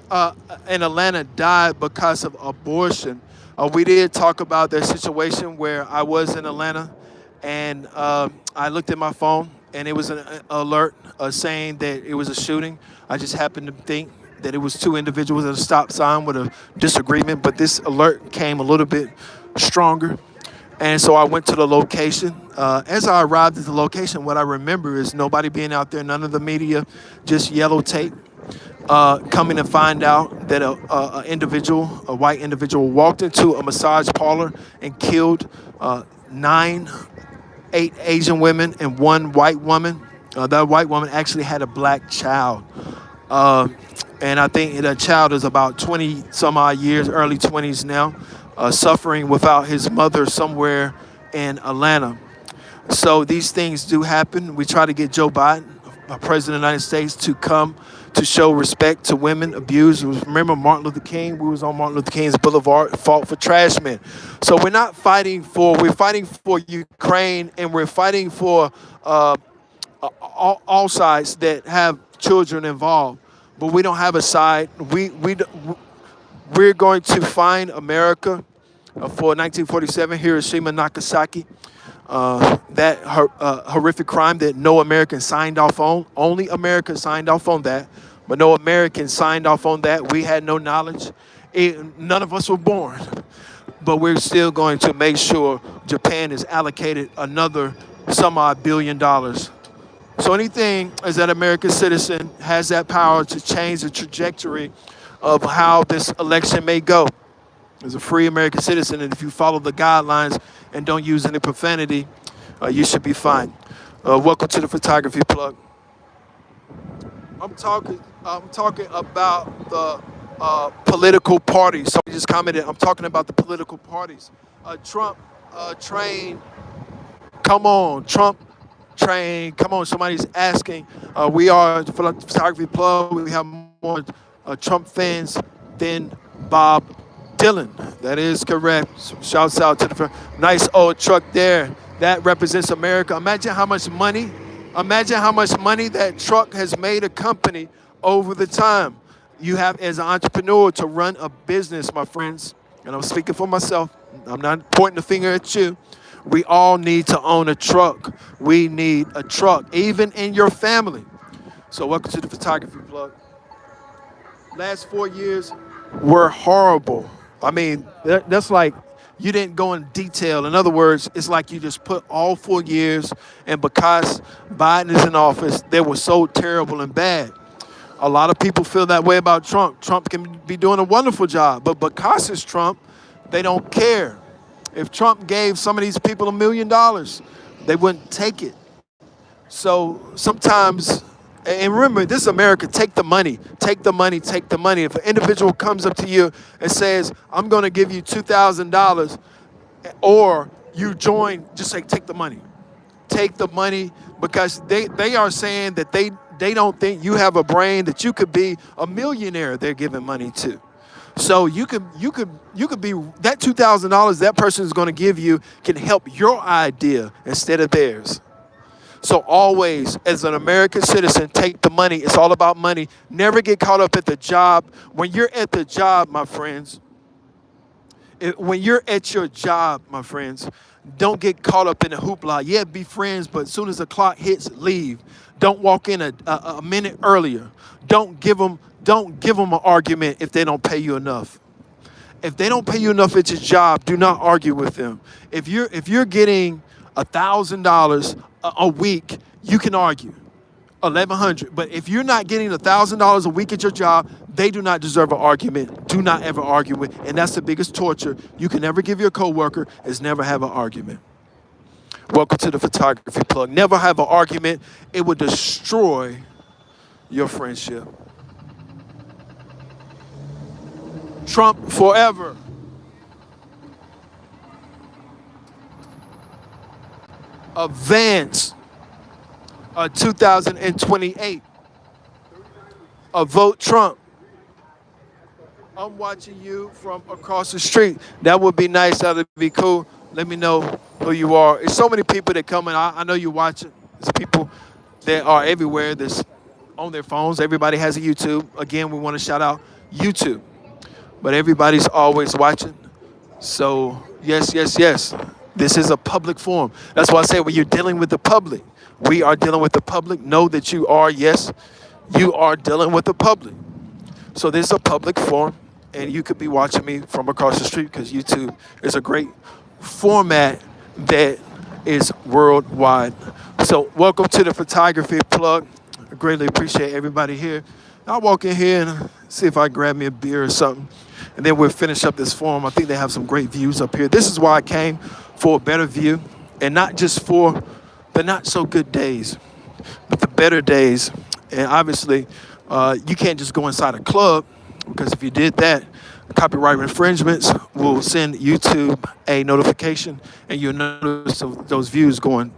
in Atlanta died because of abortion. We did talk about that situation where I was in Atlanta, and I looked at my phone, and it was an alert saying that it was a shooting. I just happened to think that it was two individuals at a stop sign with a disagreement, but this alert came a little bit stronger. And so I went to the location. As I arrived at the location, what I remember is nobody being out there, none of the media, just yellow tape. Coming to find out that a individual, a white individual, walked into a massage parlor and killed 8 Asian women and 1 white woman. That white woman actually had a black child. And I think that child is about 20 some odd years, early 20s now, suffering without his mother somewhere in Atlanta. So these things do happen. We try to get Joe Biden, President of the United States, to come to show respect to women abused. Remember Martin Luther King? We was on Martin Luther King's Boulevard, fought for trash men. So we're fighting for Ukraine, and we're fighting for all sides that have children involved. But we don't have a side. We're going to find America for 1947, Hiroshima, Nagasaki. That horrific crime that no American signed off on. Only America signed off on that, but no American signed off on that. We had no knowledge. None of us were born. But we're still going to make sure Japan is allocated another some odd $1 billion. So anything as that American citizen has that power to change the trajectory of how this election may go. As a free American citizen, and if you follow the guidelines and don't use any profanity, you should be fine. Welcome to the Photography Plug. I'm talking about the political parties. Somebody just commented. I'm talking about the political parties. Trump train. Come on, Trump train. Come on, somebody's asking. We are the Photography Plug. We have more Trump fans than Bob Dylan. That is correct. So shouts out to the nice old truck there. That represents America. Imagine how much money that truck has made a company over the time. You have as an entrepreneur to run a business, my friends. And I'm speaking for myself. I'm not pointing the finger at you. We all need to own a truck. We need a truck, even in your family. So welcome to the Photography Plug. Last 4 years were horrible. I mean, that's like you didn't go in detail. In other words, it's like you just put all 4 years, and because Biden is in office, they were so terrible and bad. A lot of people feel that way about Trump. Trump can be doing a wonderful job, but because it's Trump, they don't care. If Trump gave some of these people $1 million, they wouldn't take it. So sometimes, and remember, this is America. Take the money. Take the money. Take the money. If an individual comes up to you and says, I'm going to give you $2,000, or you join, just say, take the money. Take the money, because they are saying that they don't think you have a brain that you could be a millionaire they're giving money to. So you could be that $2,000 that person is going to give you can help your idea instead of theirs. So always, as an American citizen, take the money. It's all about money. Never get caught up at the job. When you're at the job, my friends, when you're at your job, my friends, don't get caught up in the hoopla. Yeah, be friends, but as soon as the clock hits, leave. Don't walk in a minute earlier. Don't give them an argument if they don't pay you enough. If they don't pay you enough at your job, do not argue with them. If you're getting $1,000 a week, you can argue. $1,100. But if you're not getting $1,000 a week at your job, they do not deserve an argument. Do not ever argue with. And that's the biggest torture you can ever give your coworker, is never have an argument. Welcome to the Photography Plug. Never have an argument. It will destroy your friendship. Trump forever. Advance 2028. Vote Trump. I'm watching you from across the street. That would be nice. That would be cool. Let me know who you are. There's so many people that come in. I know you're watching. There's people that are everywhere that's on their phones. Everybody has a YouTube. Again, we want to shout out YouTube. But everybody's always watching. So, yes. This is a public forum. That's why I say when you're dealing with the public, we are dealing with the public. Know that you are dealing with the public. So this is a public forum, and you could be watching me from across the street, because YouTube is a great format that is worldwide. So welcome to the Photography Plug. I greatly appreciate everybody here. I'll walk in here and see if I can grab me a beer or something, and then we'll finish up this forum. I think they have some great views up here. This is why I came, for a better view, and not just for the not so good days, but the better days. And obviously, you can't just go inside a club, because if you did that, copyright infringements will send YouTube a notification, and you'll notice those views going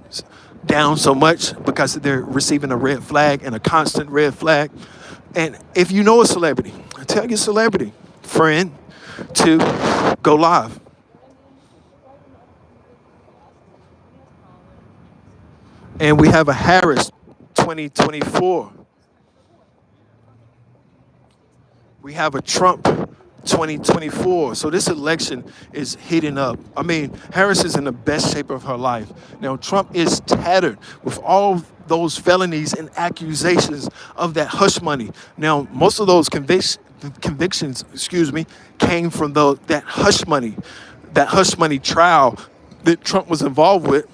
down so much because they're receiving a red flag and a constant red flag. And if you know a celebrity, tell your celebrity friend to go live. And we have a Harris 2024. We have a Trump 2024. So this election is heating up. I mean, Harris is in the best shape of her life. Now, Trump is tattered with all those felonies and accusations of that hush money. Now, most of those convictions, came from that hush money trial that Trump was involved with.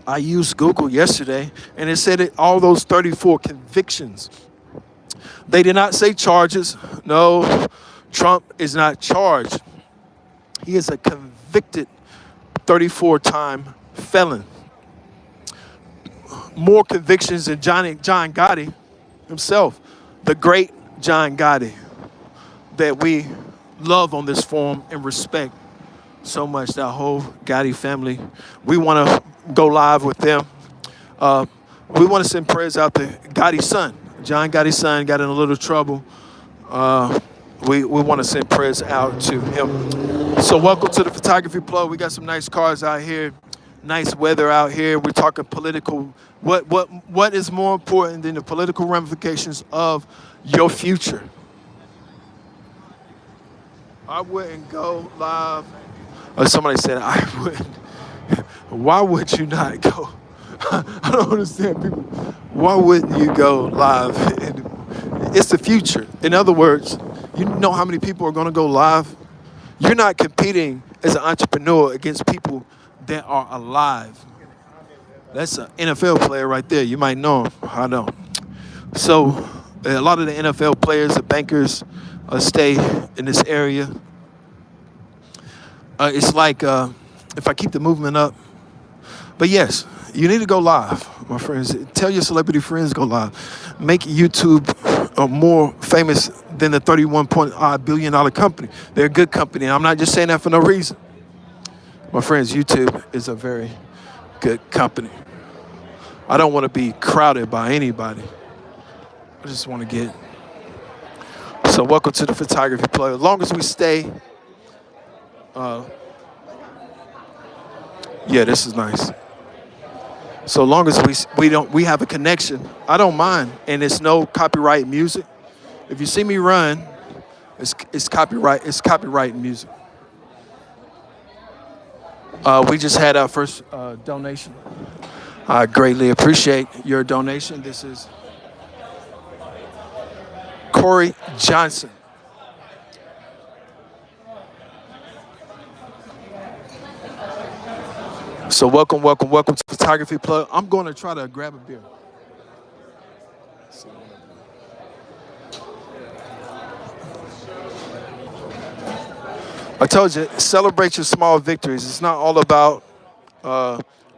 I used Google yesterday, and it said it, all those 34 convictions. They did not say charges. No, Trump is not charged. He is a convicted 34-time felon. More convictions than John Gotti himself, the great John Gotti, that we love on this forum and respect so much, that whole Gotti family. We want to go live with them. We want to send prayers out to Gotti's son. John Gotti's son got in a little trouble. We want to send prayers out to him. So welcome to the Photography Plug. We got some nice cars out here, nice weather out here. We're talking political. What is more important than the political ramifications of your future? I wouldn't go live. Somebody said I wouldn't. Why would you not go? I don't understand people. Why wouldn't you go live? It's the future. In other words, you know how many people are going to go live? You're not competing as an entrepreneur against people that are alive. That's an NFL player right there. You might know him. I know. So a lot of the NFL players, the bankers, stay in this area. It's like if I keep the movement up. But yes, you need to go live, my friends. Tell your celebrity friends go live. Make YouTube more famous than the $31 billion company. They're a good company. I'm not just saying that for no reason. My friends, YouTube is a very good company. I don't want to be crowded by anybody. I just want to get. So welcome to the Photography Plug. As long as we stay. Yeah, this is nice. So long as we have a connection, I don't mind, and it's no copyright music. If you see me run, it's copyright music. We just had our first donation. I greatly appreciate your donation. This is Corey Johnson. So welcome to Photography Plug. I'm going to try to grab a beer. I told you, celebrate your small victories. It's not all about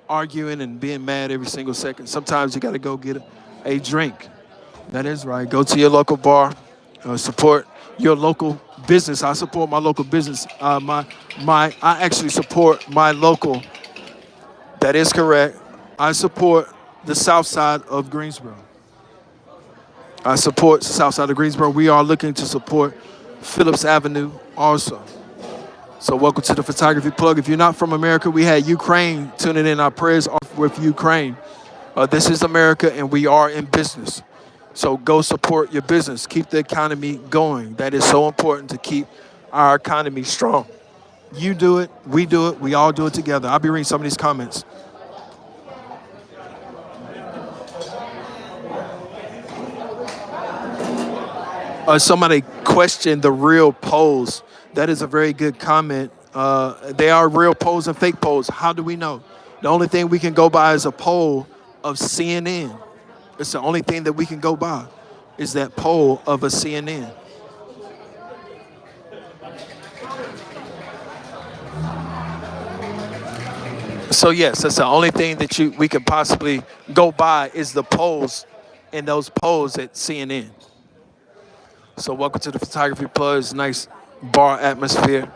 arguing and being mad every single second. Sometimes you got to go get a drink. That is right. Go to your local bar. Support your local business. I support my local business. I actually support my local. That is correct. I support the south side of Greensboro. I support the south side of Greensboro. We are looking to support Phillips Avenue also. So welcome to the Photography Plug. If you're not from America, we had Ukraine tuning in. Our prayers are with Ukraine. This is America, and we are in business. So go support your business. Keep the economy going. That is so important to keep our economy strong. You do it, we all do it together. I'll be reading some of these comments. Somebody questioned the real polls. That is a very good comment. They are real polls and fake polls. How do we know? The only thing we can go by is a poll of CNN. It's the only thing that we can go by is that poll of a CNN. So yes, that's the only thing that we can possibly go by is the polls, and those polls at CNN. So welcome to the Photography Plug. It's nice bar atmosphere.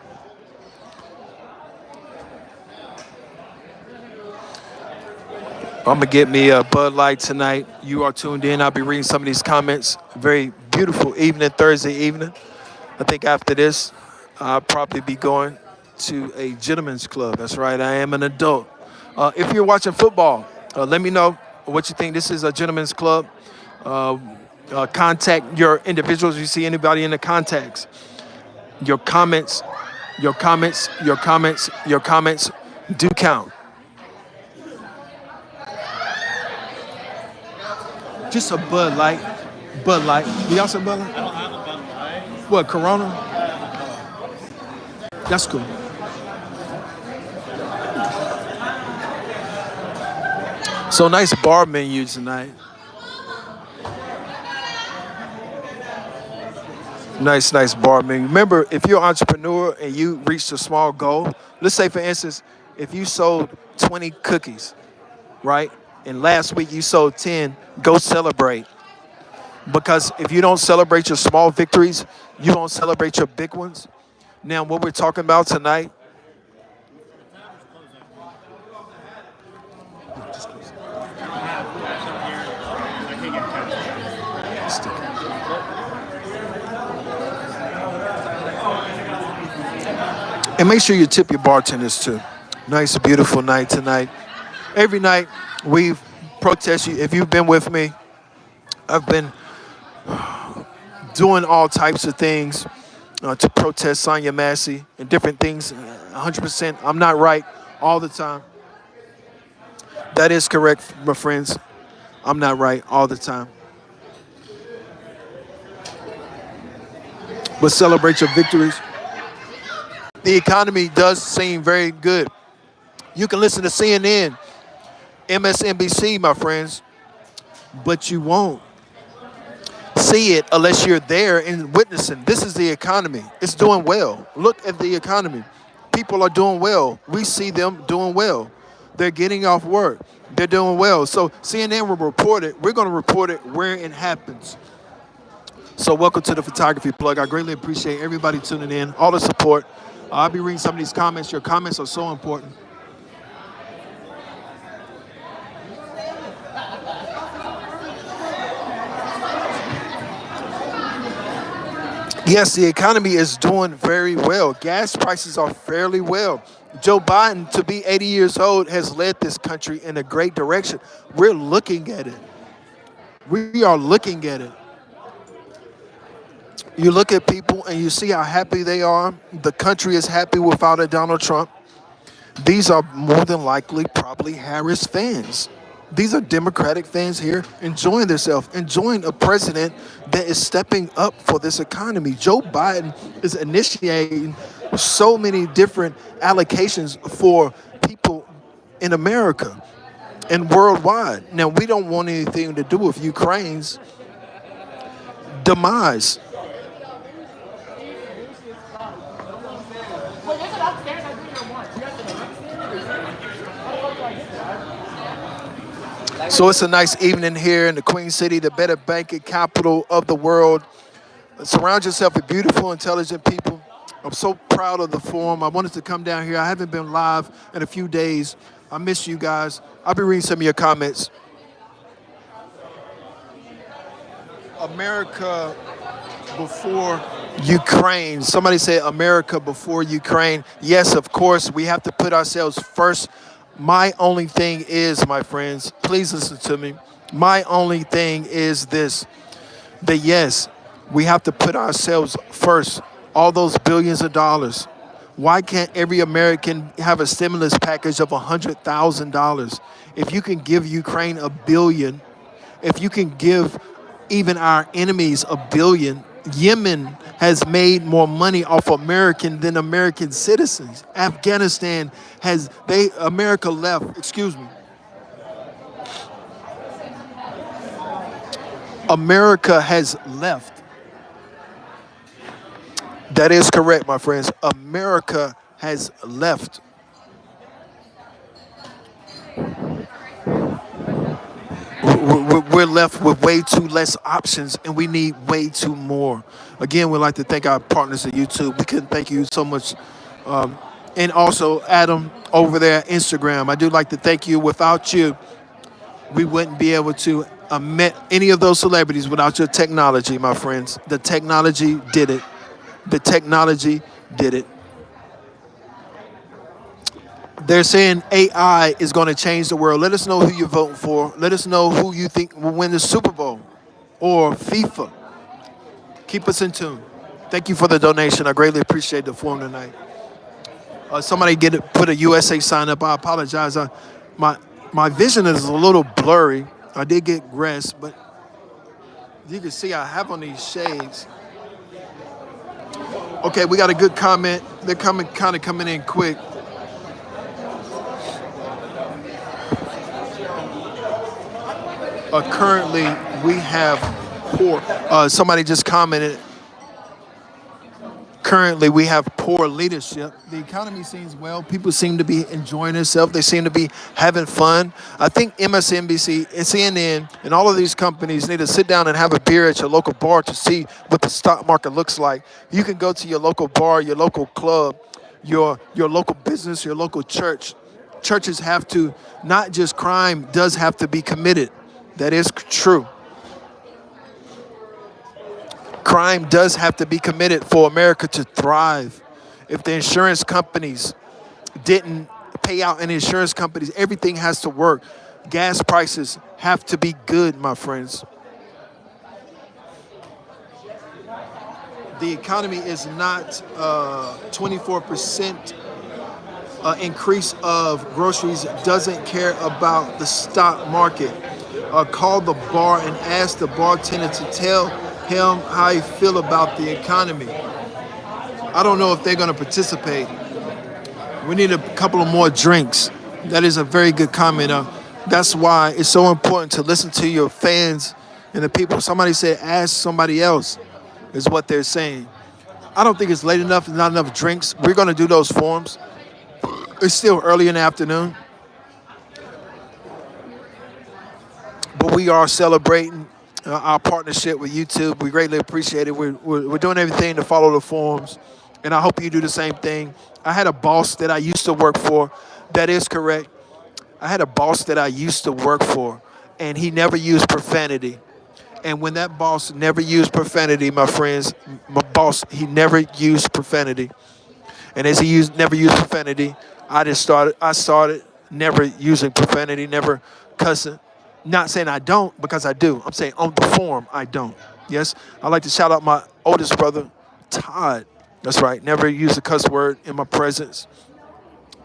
I'm gonna get me a Bud Light tonight. You are tuned in. I'll be reading some of these comments. Very beautiful evening, Thursday evening. I think after this, I'll probably be going to a gentleman's club. That's right, I am an adult. If you're watching football, let me know what you think. This is a gentleman's club. Uh, Contact your individuals. You see anybody in the contacts. Your comments, your comments, your comments, your comments do count. Just a Bud Light. Bud Light. Do y'all some Bud Light? What, Corona? That's cool. So nice bar menu tonight. Nice bar menu. Remember, if you're an entrepreneur and you reached a small goal, let's say for instance, if you sold 20 cookies, right? And last week you sold 10, go celebrate. Because if you don't celebrate your small victories, you won't celebrate your big ones. Now, what we're talking about tonight. And make sure you tip your bartenders too. Nice, beautiful night tonight. Every night we've protested. If you've been with me, I've been doing all types of things to protest Sonya Massey and different things. 100%. I'm not right all the time. That is correct, my friends. I'm not right all the time. But celebrate your victories. The economy does seem very good. You can listen to CNN, MSNBC, my friends, but you won't see it unless you're there and witnessing. This is the economy. It's doing well. Look at the economy. People are doing well. We see them doing well. They're getting off work. They're doing well. So CNN will report it. We're going to report it where it happens. So welcome to the Photography Plug. I greatly appreciate everybody tuning in, all the support. I'll be reading some of these comments. Your comments are so important. Yes, the economy is doing very well. Gas prices are fairly well. Joe Biden, to be 80 years old, has led this country in a great direction. We're looking at it. We are looking at it. You look at people and you see how happy they are. The country is happy without a Donald Trump. These are more than likely probably Harris fans. These are Democratic fans here enjoying themselves, enjoying a president that is stepping up for this economy. Joe Biden is initiating so many different allocations for people in America and worldwide. Now, we don't want anything to do with Ukraine's demise. So it's a nice evening here in the Queen City, the better banking capital of the world. Surround yourself with beautiful, intelligent people. I'm so proud of the forum. I wanted to come down here. I haven't been live in a few days. I miss you guys. I'll be reading some of your comments. America before Ukraine. Somebody said America before Ukraine. Yes, of course, we have to put ourselves first. My only thing is, my friends, please listen to me. My only thing is this, that yes, we have to put ourselves first. All those billions of dollars. Why can't every American have a stimulus package of $100,000? If you can give Ukraine $1 billion, if you can give even our enemies $1 billion, Yemen has made more money off American than American citizens. Afghanistan has, America left, excuse me. America has left. That is correct, my friends. America has left. we're left with way too less options, and we need way too more. Again, we'd like to thank our partners at YouTube. We couldn't thank you so much, and also Adam over there at Instagram. I do like to thank you. Without you, we wouldn't be able to met any of those celebrities without your technology, my friends. The technology did it. The technology did it. They're saying AI is going to change the world. Let us know who you're voting for. Let us know who you think will win the Super Bowl or FIFA. Keep us in tune. Thank you for the donation. I greatly appreciate the forum tonight. Somebody put a USA sign up. I apologize. My vision is a little blurry. I did get rest, but you can see I have on these shades. Okay, we got a good comment. They're coming in quick. Currently, we have poor. Somebody just commented. Currently, we have poor leadership. The economy seems well. People seem to be enjoying themselves. They seem to be having fun. I think MSNBC, CNN, and all of these companies need to sit down and have a beer at your local bar to see what the stock market looks like. You can go to your local bar, your local club, your local business, your local church. Churches have to, not just crime does have to be committed. That is true. Crime does have to be committed for America to thrive. If the insurance companies didn't pay out any insurance companies, everything has to work. Gas prices have to be good, my friends. The economy is not 24% increase of groceries doesn't care about the stock market. Call the bar and ask the bartender to tell him how he feel about the economy. I don't know if they're going to participate. We need a couple of more drinks. That is a very good comment. That's why it's so important to listen to your fans and the people. Somebody said ask somebody else is what they're saying. I don't think it's late enough. There's not enough drinks. We're going to do those forums. It's still early in the afternoon. But we are celebrating our partnership with YouTube. We greatly appreciate it. We're doing everything to follow the forums, and I hope you do the same thing. I had a boss that I used to work for. That is correct. I had a boss that I used to work for, and he never used profanity. And when that boss never used profanity, my friends, my boss, he never used profanity. And as he never used profanity, I started never using profanity, never cussing. Not saying I don't, because I do. I'm saying on the forum, I don't. Yes, I'd like to shout out my oldest brother, Todd. That's right, never use a cuss word in my presence.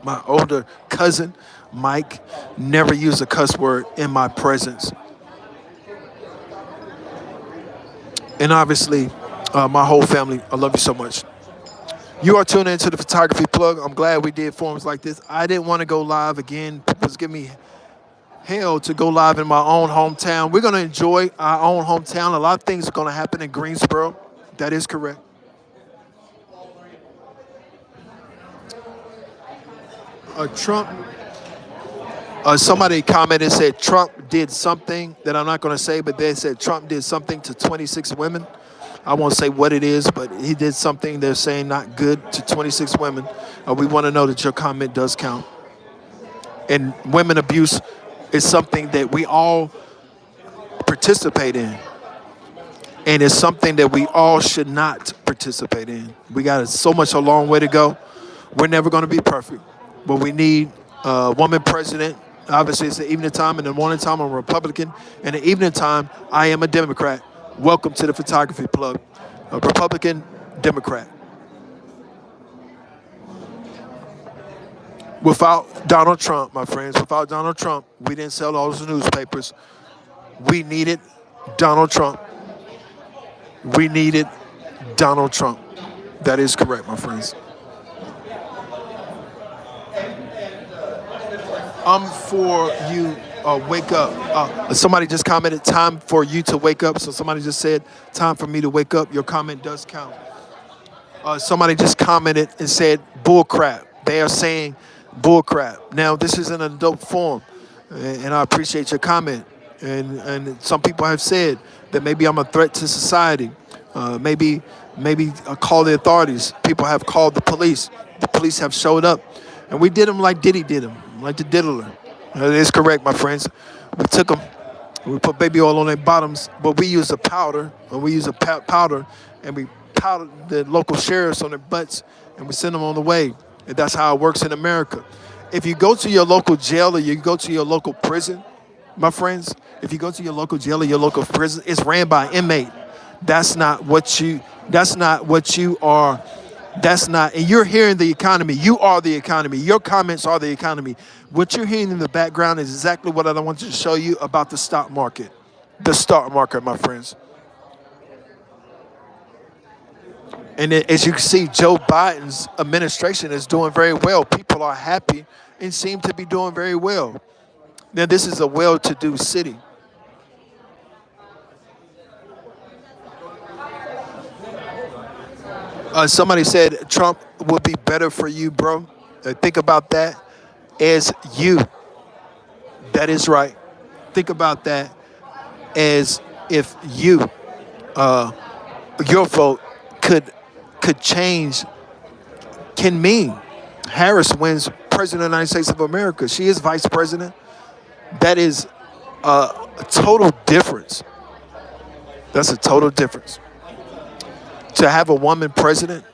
My older cousin, Mike, never used a cuss word in my presence. And obviously, my whole family, I love you so much. You are tuning into the Photography Plug. I'm glad we did forums like this. I didn't want to go live again. People was giving me hell to go live in my own hometown. We're going to enjoy our own hometown. A lot of things are going to happen in Greensboro. That is correct. Trump, somebody commented and said Trump did something that I'm not going to say, but they said Trump did something to 26 women. I won't say what it is, but he did something they're saying not good to 26 women. We want to know that your comment does count. And women abuse is something that we all participate in. And it's something that we all should not participate in. We got so much a long way to go. We're never going to be perfect, but we need a woman president. Obviously, it's the evening time, and the morning time I'm a Republican. And the evening time, I am a Democrat. Welcome to the Photography Plug. A Republican, Democrat. Without Donald Trump, my friends, without Donald Trump, we didn't sell all those newspapers. We needed Donald Trump. We needed Donald Trump. That is correct, my friends. For you, wake up. Somebody just commented, time for you to wake up. So somebody just said, time for me to wake up. Your comment does count. Somebody just commented and said, bull crap. They are saying bull crap. Now, this is an adult forum, and I appreciate your comment. And some people have said that maybe I'm a threat to society. Maybe call the authorities. People have called the police. The police have showed up, and we did them like Diddy did them, like the diddler. It is correct, my friends. We took them. We put baby oil on their bottoms, but we use a powder, and we use a powder, and we powder the local sheriffs on their butts, and we send them on the way. And that's how it works in America. If you go to your local jail or you go to your local prison, my friends, if you go to your local jail or your local prison, it's ran by an inmate. That's not what you. That's not what you are. That's not. And you're hearing the economy. You are the economy. Your comments are the economy. What you're hearing in the background is exactly what I wanted to show you about the stock market. The stock market, my friends. And as you can see, Joe Biden's administration is doing very well. People are happy and seem to be doing very well. Now, this is a well-to-do city. Somebody said Trump would be better for you, bro. Think about that as you. That is right. Think about that as if you, your vote could change, can mean Harris wins president of the United States of America. She is vice president. That is a total difference. That's a total difference. To have a woman president.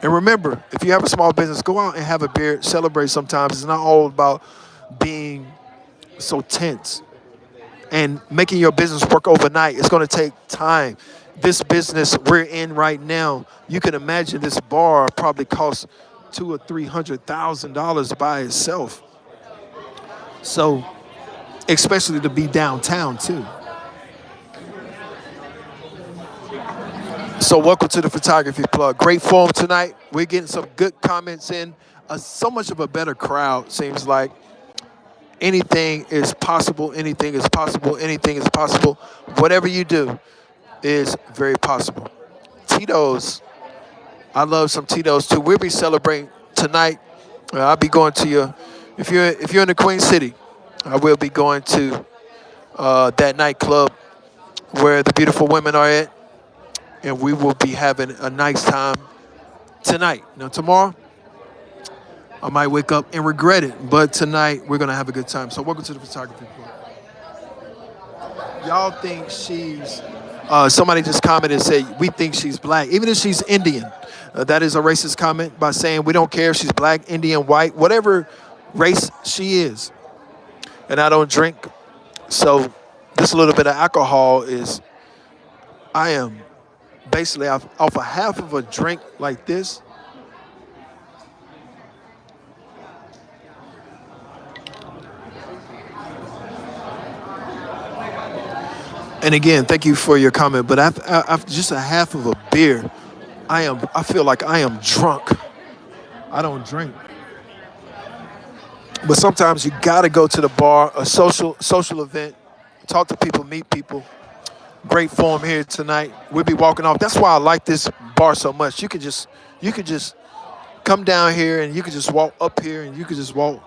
And remember, if you have a small business, go out and have a beer, celebrate sometimes. It's not all about being so tense and making your business work overnight. It's going to take time. This business we're in right now, you can imagine this bar probably costs $200,000 or $300,000 by itself. So, especially to be downtown too. So welcome to the Photography Plug. Great forum tonight. We're getting some good comments in. So much of a better crowd, seems like. Anything is possible. Anything is possible. Anything is possible. Whatever you do is very possible. Tito's. I love some Tito's too. We'll be celebrating tonight. I'll be going to your. If you're in the Queen City, I will be going to that nightclub where the beautiful women are at. And we will be having a nice time tonight. Now, tomorrow, I might wake up and regret it. But tonight, we're going to have a good time. So welcome to the Photography Club. Y'all think she's... somebody just commented and said, we think she's black. Even if she's Indian. That is a racist comment by saying we don't care if she's black, Indian, white, whatever race she is. And I don't drink. So this little bit of alcohol is... I am... basically off a half of a drink like this. And again, thank you for your comment. But after just a half of a beer, I feel like I am drunk. I don't drink. But sometimes you gotta go to the bar, a social event, talk to people, meet people. Great forum here tonight. We'll be walking off. That's why I like this bar so much. You could just come down here and you could just walk up here and you could just walk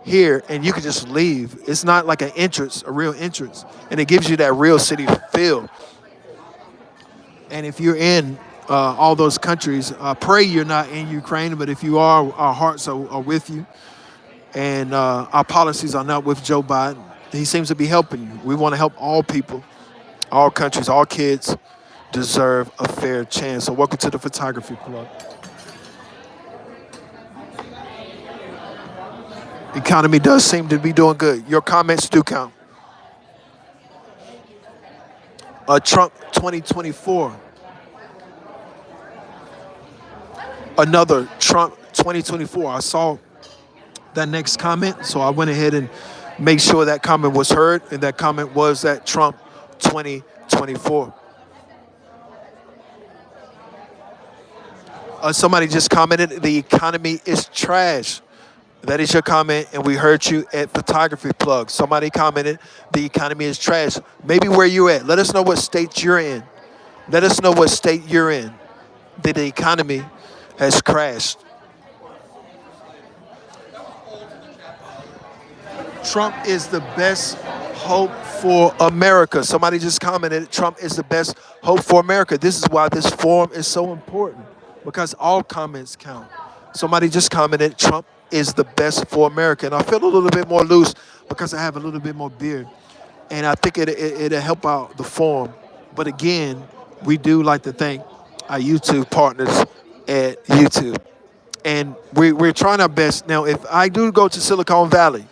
here and you could just leave. It's not like an entrance, a real entrance. And it gives you that real city feel. And if you're in all those countries, pray you're not in Ukraine, but if you are, our hearts are with you. And our policies are not with Joe Biden. He seems to be helping you. We want to help all people. All countries, all kids deserve a fair chance. So welcome to the Photography Club. Economy does seem to be doing good. Your comments do count. Trump 2024. Another Trump 2024. I saw that next comment, so I went ahead and made sure that comment was heard, and that comment was that Trump 2024. Somebody just commented, the economy is trash. That is your comment, and we heard you at Photography Plug. Somebody commented, the economy is trash. Maybe where you're at. Let us know what state you're in. Let us know what state you're in. That the economy has crashed. Trump is the best hope for America. Somebody just commented, Trump is the best hope for America. This is why this forum is so important, because all comments count. Somebody just commented, Trump is the best for America. And I feel a little bit more loose because I have a little bit more beard. And I think it'll help out the forum. But again, we do like to thank our YouTube partners at YouTube. And we're trying our best. Now, if I do go to Silicon Valley,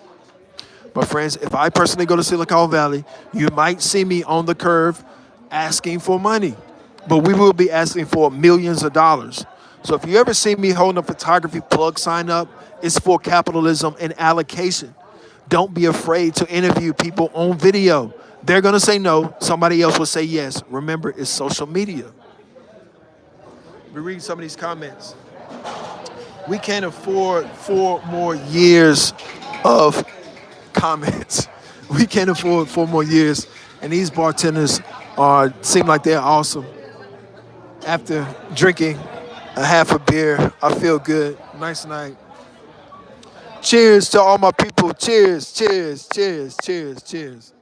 my friends, if I personally go to Silicon Valley, you might see me on the curve asking for money. But we will be asking for millions of dollars. So if you ever see me holding a photography plug sign up, it's for capitalism and allocation. Don't be afraid to interview people on video. They're going to say no. Somebody else will say yes. Remember, it's social media. We read some of these comments. We can't afford 4 more years of comments. We can't afford 4 more years. And these bartenders seem like they're awesome. After drinking a half a beer, I feel good. Nice night. Cheers to all my people. Cheers, cheers, cheers, cheers, cheers.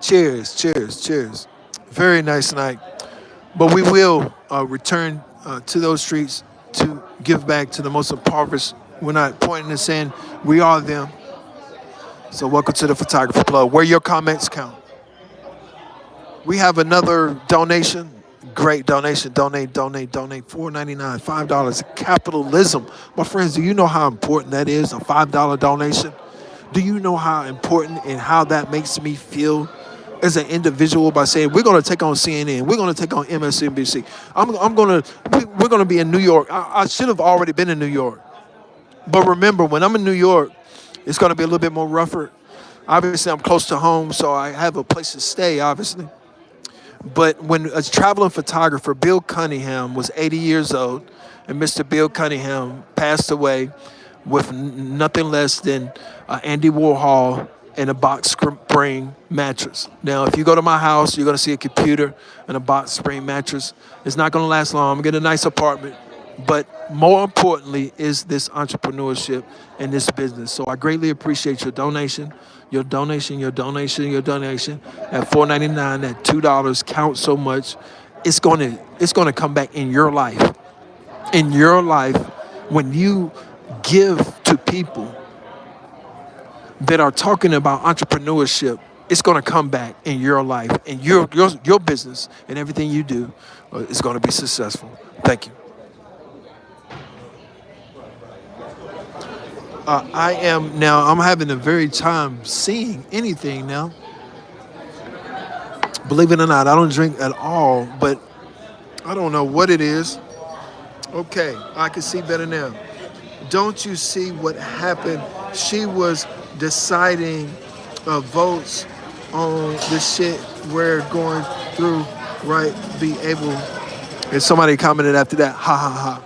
Cheers, cheers, cheers. Very nice night. But we will return to those streets to give back to the most impoverished. We're not pointing and saying we are them. So welcome to the Photography Club, where your comments count. We have another donation. Great donation. Donate. $4.99, $5. Capitalism. My friends, do you know how important that is? A $5 donation. Do you know how important and how that makes me feel as an individual by saying we're going to take on CNN, we're going to take on MSNBC. We're going to be in New York. I should have already been in New York. But remember, when I'm in New York, it's going to be a little bit more rougher. Obviously, I'm close to home, so I have a place to stay, obviously. But when a traveling photographer, Bill Cunningham, was 80 years old, and Mr. Bill Cunningham passed away with nothing less than Andy Warhol and a box spring mattress. Now, if you go to my house, you're going to see a computer and a box spring mattress. It's not going to last long. I'm going to get a nice apartment. But more importantly is this entrepreneurship and this business. So I greatly appreciate your donation. Your donation at $4.99, at $2 counts so much. It's gonna come back in your life. In your life, when you give to people that are talking about entrepreneurship, it's gonna come back in your life, and your business and everything you do is gonna be successful. Thank you. I'm having a very time seeing anything now. Believe it or not, I don't drink at all, but I don't know what it is. Okay, I can see better now. Don't you see what happened? She was deciding votes on the shit we're going through, right? Be able. And somebody commented after that, ha ha ha.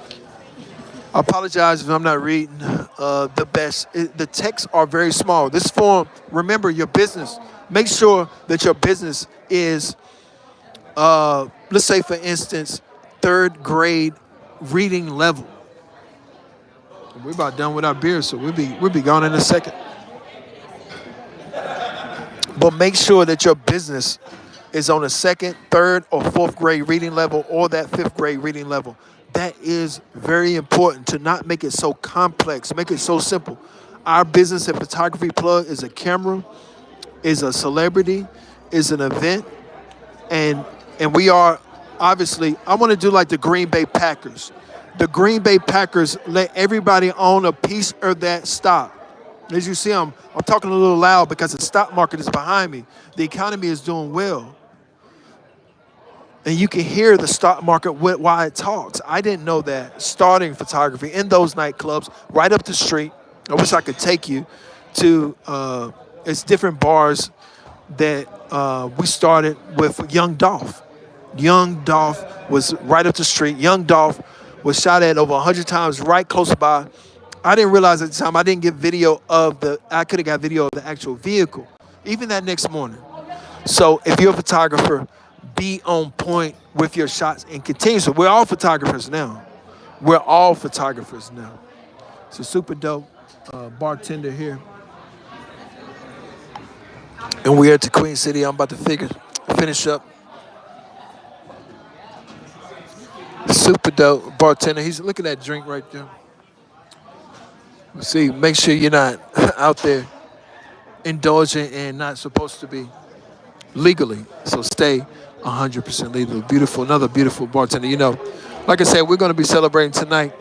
I apologize if I'm not reading the best. The texts are very small. This form, remember your business. Make sure that your business is, let's say for instance, 3rd grade reading level. We're about done with our beer, so we'll be gone in a second. But make sure that your business is on a 2nd, 3rd, or 4th grade reading level, or that 5th grade reading level. That is very important, to not make it so complex. Make it so simple. Our business at Photography Plug is a camera, is a celebrity, is an event, and we are obviously. I want to do like the Green Bay Packers. The Green Bay Packers let everybody own a piece of that stock. As you see, I'm talking a little loud because the stock market is behind me. The economy is doing well. And you can hear the stock market while it talks. I didn't know that. Starting photography in those nightclubs right up the street. I wish I could take you to, it's different bars that we started with Young Dolph. Young Dolph was right up the street. Young Dolph was shot at over 100 times right close by. I didn't realize at the time I didn't get video of I could have got video of the actual vehicle, even that next morning. So if you're a photographer, be on point with your shots and continue. So we're all photographers now. We're all photographers now. So super dope bartender here. And we're at the Queen City. I'm about to finish up. Super dope bartender. He's look at that drink right there. See, make sure you're not out there indulging and not supposed to be legally. So stay 100% legal. Beautiful, another beautiful bartender. You know, like I said, we're going to be celebrating tonight.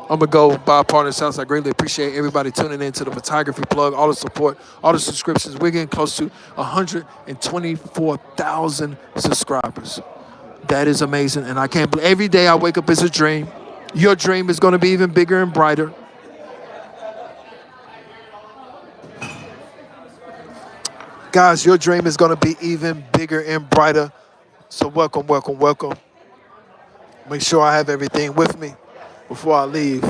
I'm going to go buy a partner's house. I greatly appreciate everybody tuning in to the photography plug, all the support, all the subscriptions. We're getting close to 124,000 subscribers. That is amazing. And I can't believe every day I wake up is a dream. Your dream is going to be even bigger and brighter. Guys, your dream is going to be even bigger and brighter. So welcome, welcome, welcome. Make sure I have everything with me before I leave.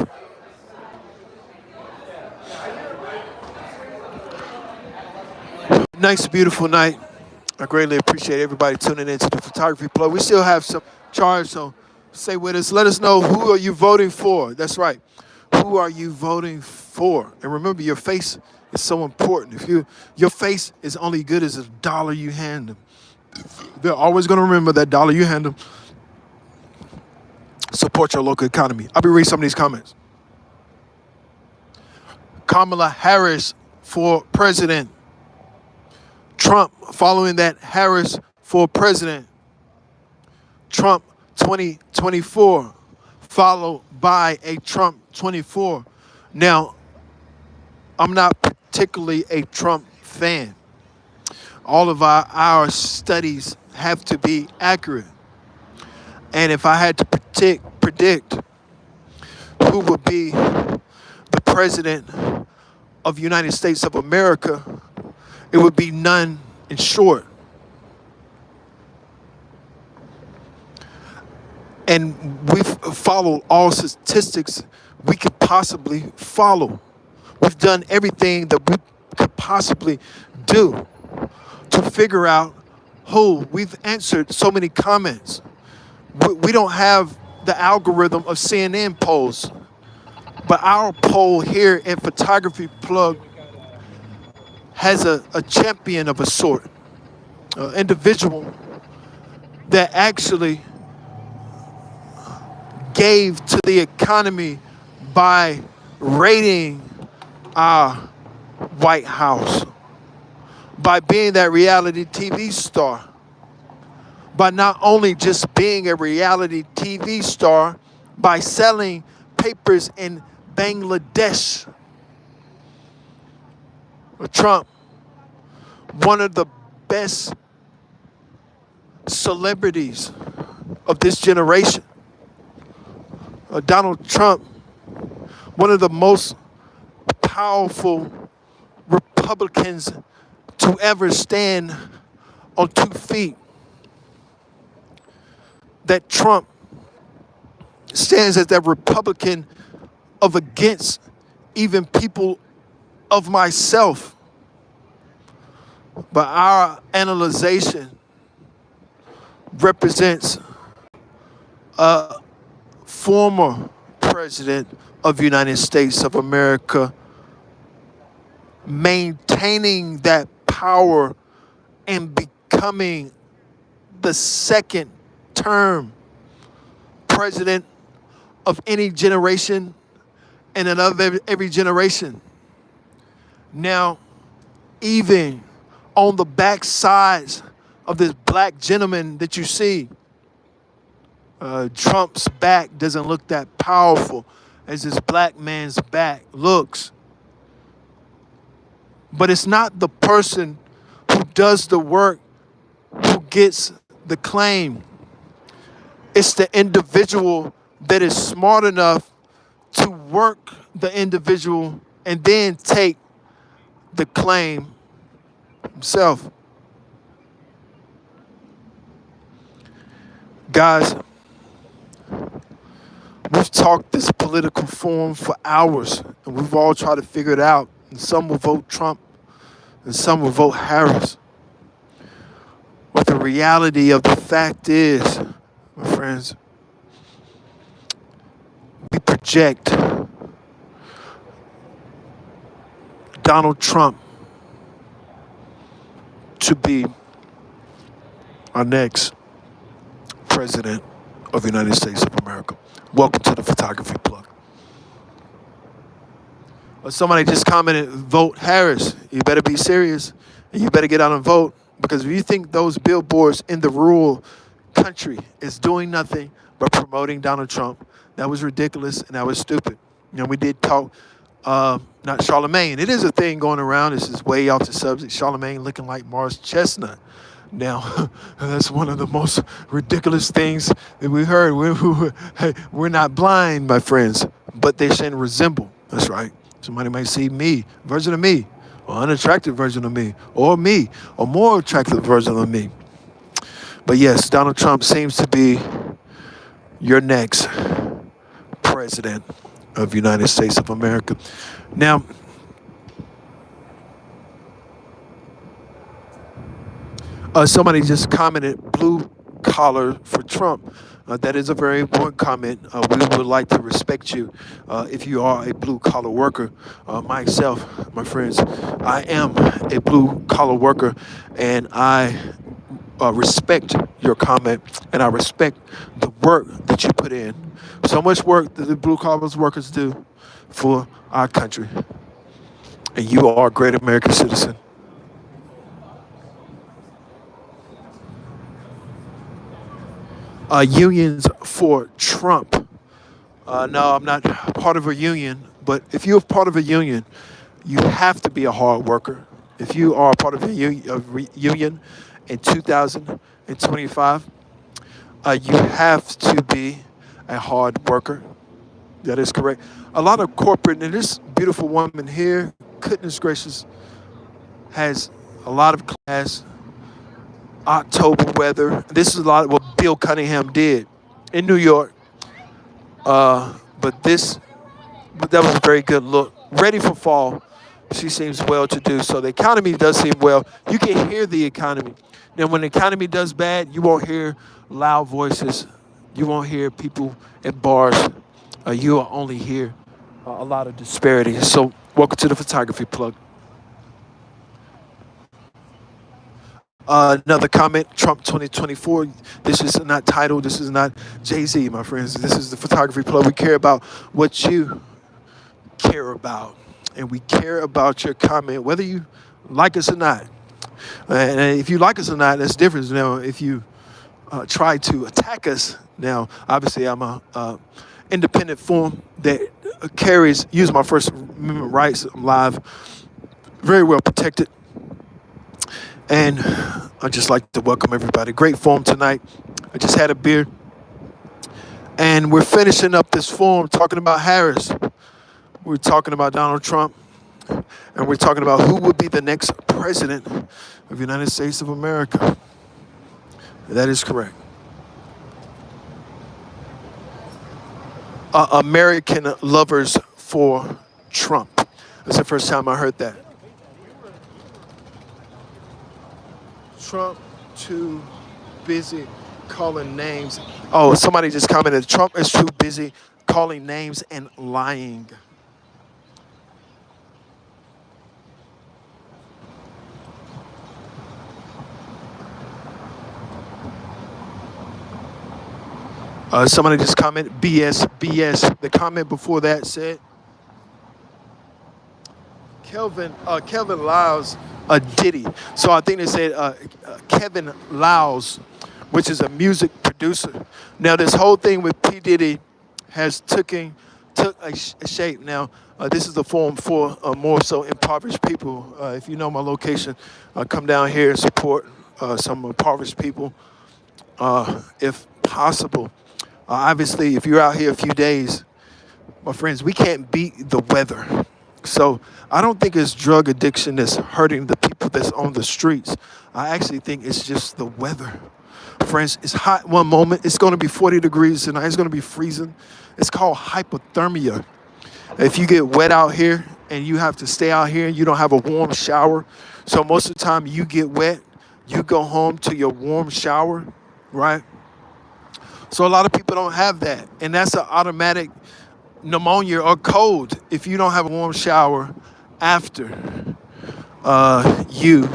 Nice, beautiful night. I greatly appreciate everybody tuning into the photography plug. We still have some charge, so stay with us. Let us know, who are you voting for? That's right. Who are you voting for? And remember, your face is so important. Your face is only good as the dollar you hand them. They're always going to remember that dollar you hand them. Support your local economy. I'll be reading some of these comments. Kamala Harris for president. Trump following that, Harris for president. Trump 2024 followed by a Trump 24. Now, I'm not particularly a Trump fan. All of our studies have to be accurate. And if I had to predict who would be the president of the United States of America, it would be none in short. And we've followed all statistics we could possibly follow. We've done everything that we could possibly do to figure out who. We've answered so many comments. We don't have the algorithm of CNN polls, but our poll here in Photography Plug has a champion of a sort, an individual that actually gave to the economy by raiding our White House, by being that reality TV star, by not only just being a reality TV star, by selling papers in Bangladesh. Trump, one of the best celebrities of this generation. Donald Trump, one of the most powerful Republicans to ever stand on 2 feet. That Trump stands as that Republican of against even people of myself. But our analyzation represents a former president of the United States of America maintaining that power and becoming the second term president of any generation and another every generation. Now, even on the back sides of this black gentleman that you see, Trump's back doesn't look that powerful as this black man's back looks. But it's not the person who does the work who gets the claim. It's the individual that is smart enough to work the individual and then take the claim himself. Guys, we've talked this political forum for hours, and we've all tried to figure it out. And some will vote Trump, and some will vote Harris. But the reality of the fact is, my friends, we project Donald Trump to be our next president of the United States of America. Welcome to the Photography Plug. Somebody just commented, vote Harris. You better be serious and you better get out and vote, because if you think those billboards in the rural country is doing nothing but promoting Donald Trump, that was ridiculous and that was stupid. You know, we did talk, not Charlemagne. It is a thing going around. This is way off the subject. Charlemagne looking like Mars Chestnut. Now, that's one of the most ridiculous things that we heard. We're not blind, my friends, but they shouldn't resemble. That's right. Somebody might see me, version of me, or unattractive version of me, or more attractive version of me. But yes, Donald Trump seems to be your next president of the United States of America. Now, somebody just commented, blue collar for Trump. That is a very important comment. We would like to respect you if you are a blue collar worker. Myself, my friends, I am a blue collar worker, and I respect your comment, and I respect the work that you put in. So much work that the blue collar workers do for our country. And you are a great American citizen. Unions for Trump. No, I'm not part of a union, but if you're part of a union, you have to be a hard worker. If you are a part of a union in 2025, you have to be a hard worker. That is correct. A lot of corporate, and this beautiful woman here, goodness gracious, has a lot of class. October weather. This is a lot of what Bill Cunningham did in New York. But that was a very good look. Ready for fall. She seems well to do. So the economy does seem well. You can hear the economy. Now, when the economy does bad, you won't hear loud voices. You won't hear people at bars. You will only hear a lot of disparity. So welcome to the Photography Plug. Another comment, Trump 2024. This is not titled. This is not Jay-Z, my friends. This is the Photography Plug. We care about what you care about. And we care about your comment, whether you like us or not. And if you like us or not, that's different. Now, if you try to attack us, now, obviously, I'm a independent form that use my First Amendment rights. I'm live, very well protected. And I'd just like to welcome everybody. Great forum tonight. I just had a beer. And we're finishing up this forum talking about Harris. We're talking about Donald Trump. And we're talking about who would be the next president of the United States of America. That is correct. American lovers for Trump. That's the first time I heard that. Trump too busy calling names. Oh, somebody just commented, Trump is too busy calling names and lying. Somebody just commented, BS. The comment before that said, Kelvin Lyles, Diddy. So I think they said Kevin Lyles, which is a music producer. Now this whole thing with P. Diddy has took a shape. Now this is the forum for more so impoverished people. If you know my location, come down here and support some impoverished people, if possible. Obviously, if you're out here a few days, my friends, we can't beat the weather. So I don't think it's drug addiction that's hurting the people that's on the streets. I actually think it's just the weather. Friends, it's hot one moment. It's going to be 40 degrees tonight. It's going to be freezing. It's called hypothermia. If you get wet out here and you have to stay out here and you don't have a warm shower, so most of the time you get wet, you go home to your warm shower, right? So a lot of people don't have that. And that's an automatic pneumonia or cold if you don't have a warm shower after you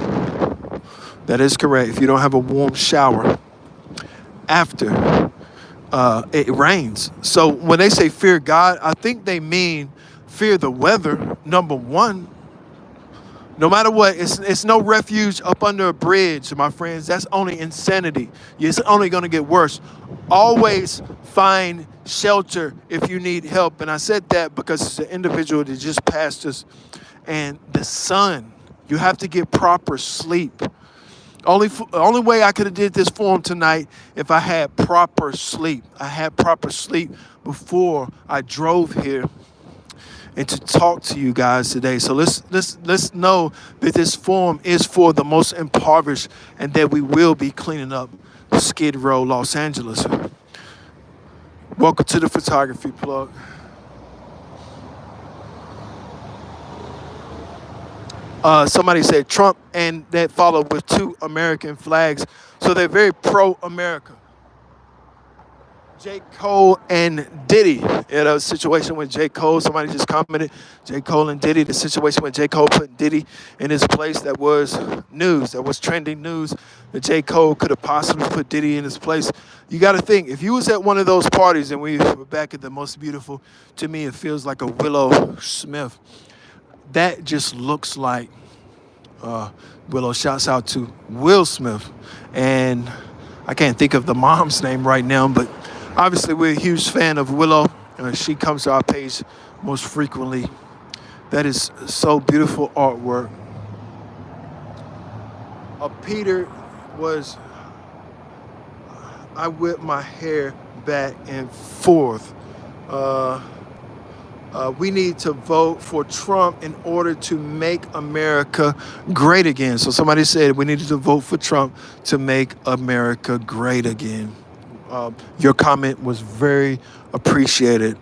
That is correct. If you don't have a warm shower after it rains. So when they say fear God, I think they mean fear the weather, number one. No matter what, it's no refuge up under a bridge, my friends. That's only insanity. It's only going to get worse. Always find shelter if you need help. And I said that because it's an individual that just passed us. And the sun, you have to get proper sleep. Only way I could have did this for him tonight if I had proper sleep. I had proper sleep before I drove here and to talk to you guys today. So let's know that this forum is for the most impoverished and that we will be cleaning up Skid Row, Los Angeles. Welcome to the photography plug. Somebody said Trump and that followed with 2 American flags. So they're very pro-America. J. Cole and Diddy. In a situation with J. Cole, somebody just commented, J. Cole and Diddy, the situation with J. Cole put Diddy in his place, that was news, that was trending news, that J. Cole could have possibly put Diddy in his place. You got to think, if you was at one of those parties and we were back at the most beautiful, to me it feels like a Willow Smith. That just looks like Willow. Shouts out to Will Smith. And I can't think of the mom's name right now, but obviously we're a huge fan of Willow. She comes to our page most frequently. That is so beautiful artwork. Peter was, I whip my hair back and forth. We need to vote for Trump in order to make America great again. So somebody said we needed to vote for Trump to make America great again. Your comment was very appreciated.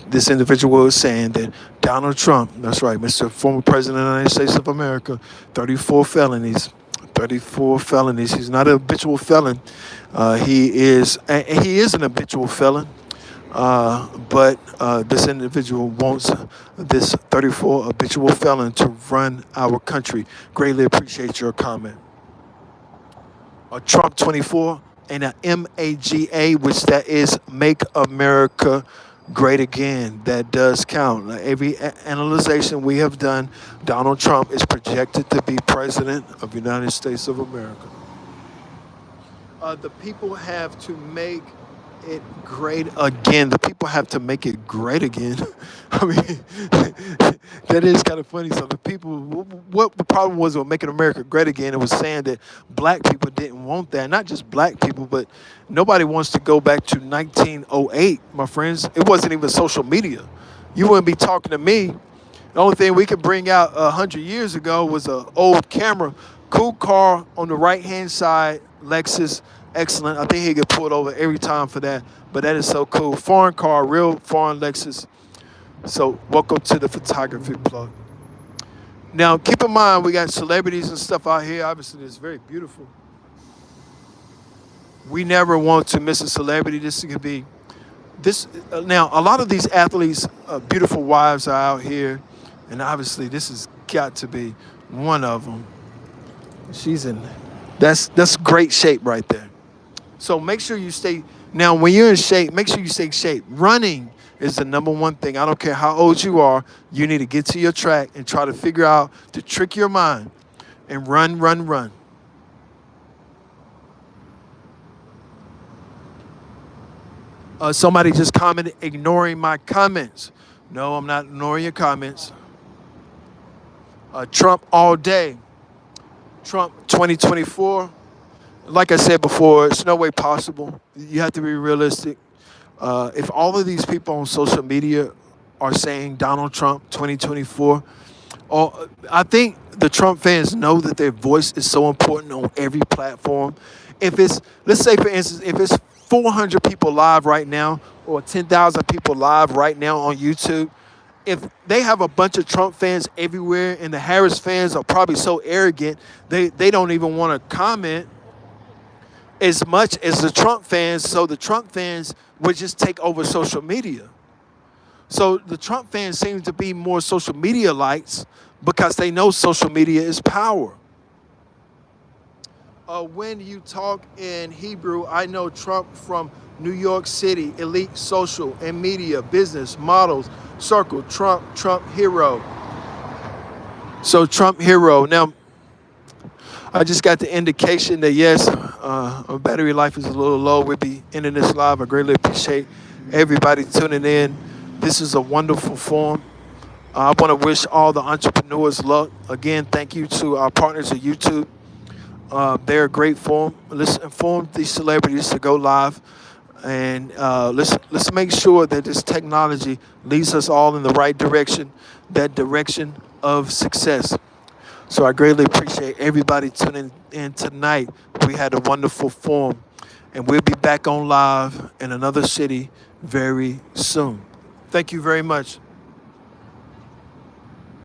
This individual was saying that Donald Trump, that's right, Mr. Former President of the United States of America, 34 felonies. 34 felonies. He's not an habitual felon. He is an habitual felon. But this individual wants this 34 habitual felon to run our country. Greatly appreciate your comment. Trump 24 and a MAGA, which that is Make America Great Again. That does count. Every analyzation we have done, Donald Trump is projected to be president of the United States of America. The people have to make it great again. The people have to make it great again. I mean, that is kind of funny. So the people, what the problem was with making America great again, it was saying that black people didn't want that. Not just black people, but nobody wants to go back to 1908, my friends. It wasn't even social media. You wouldn't be talking to me. The only thing we could bring out 100 years ago was an old camera. Cool car on the right-hand side, Lexus. Excellent. I think he get pulled over every time for that, but that is so cool. Foreign car, real foreign Lexus. So welcome to the photography plug. Now, keep in mind, we got celebrities and stuff out here. Obviously, it's very beautiful. We never want to miss a celebrity. This could be this. Now, a lot of these athletes, beautiful wives are out here, and obviously, this has got to be one of them. She's in. That's great shape right there. So make sure you stay. Now, when you're in shape, make sure you stay in shape. Running is the number one thing. I don't care how old you are. You need to get to your track and try to figure out to trick your mind and run, run, run. Somebody just commented, ignoring my comments. No, I'm not ignoring your comments. Trump all day. Trump 2024. Like I said before, it's no way possible. You have to be realistic. If all of these people on social media are saying Donald Trump 2024, I think the Trump fans know that their voice is so important on every platform. If it's, let's say for instance, if it's 400 people live right now or 10,000 people live right now on YouTube, if they have a bunch of Trump fans everywhere and the Harris fans are probably so arrogant, they don't even want to comment as much as the Trump fans, so the Trump fans would just take over social media. So the Trump fans seem to be more social media lights because they know social media is power. When you talk in Hebrew, I know Trump from New York City, elite social and media, business, models, circle, Trump hero. So Trump hero. Now, I just got the indication that yes, our battery life is a little low. We'll be ending this live. I greatly appreciate everybody tuning in. This is a wonderful forum. I want to wish all the entrepreneurs luck. Again, thank you to our partners at YouTube. They're a great forum. Let's inform these celebrities to go live, and let's make sure that this technology leads us all in the right direction, that direction of success. So I greatly appreciate everybody tuning in tonight. We had a wonderful forum, and we'll be back on live in another city very soon. Thank you very much.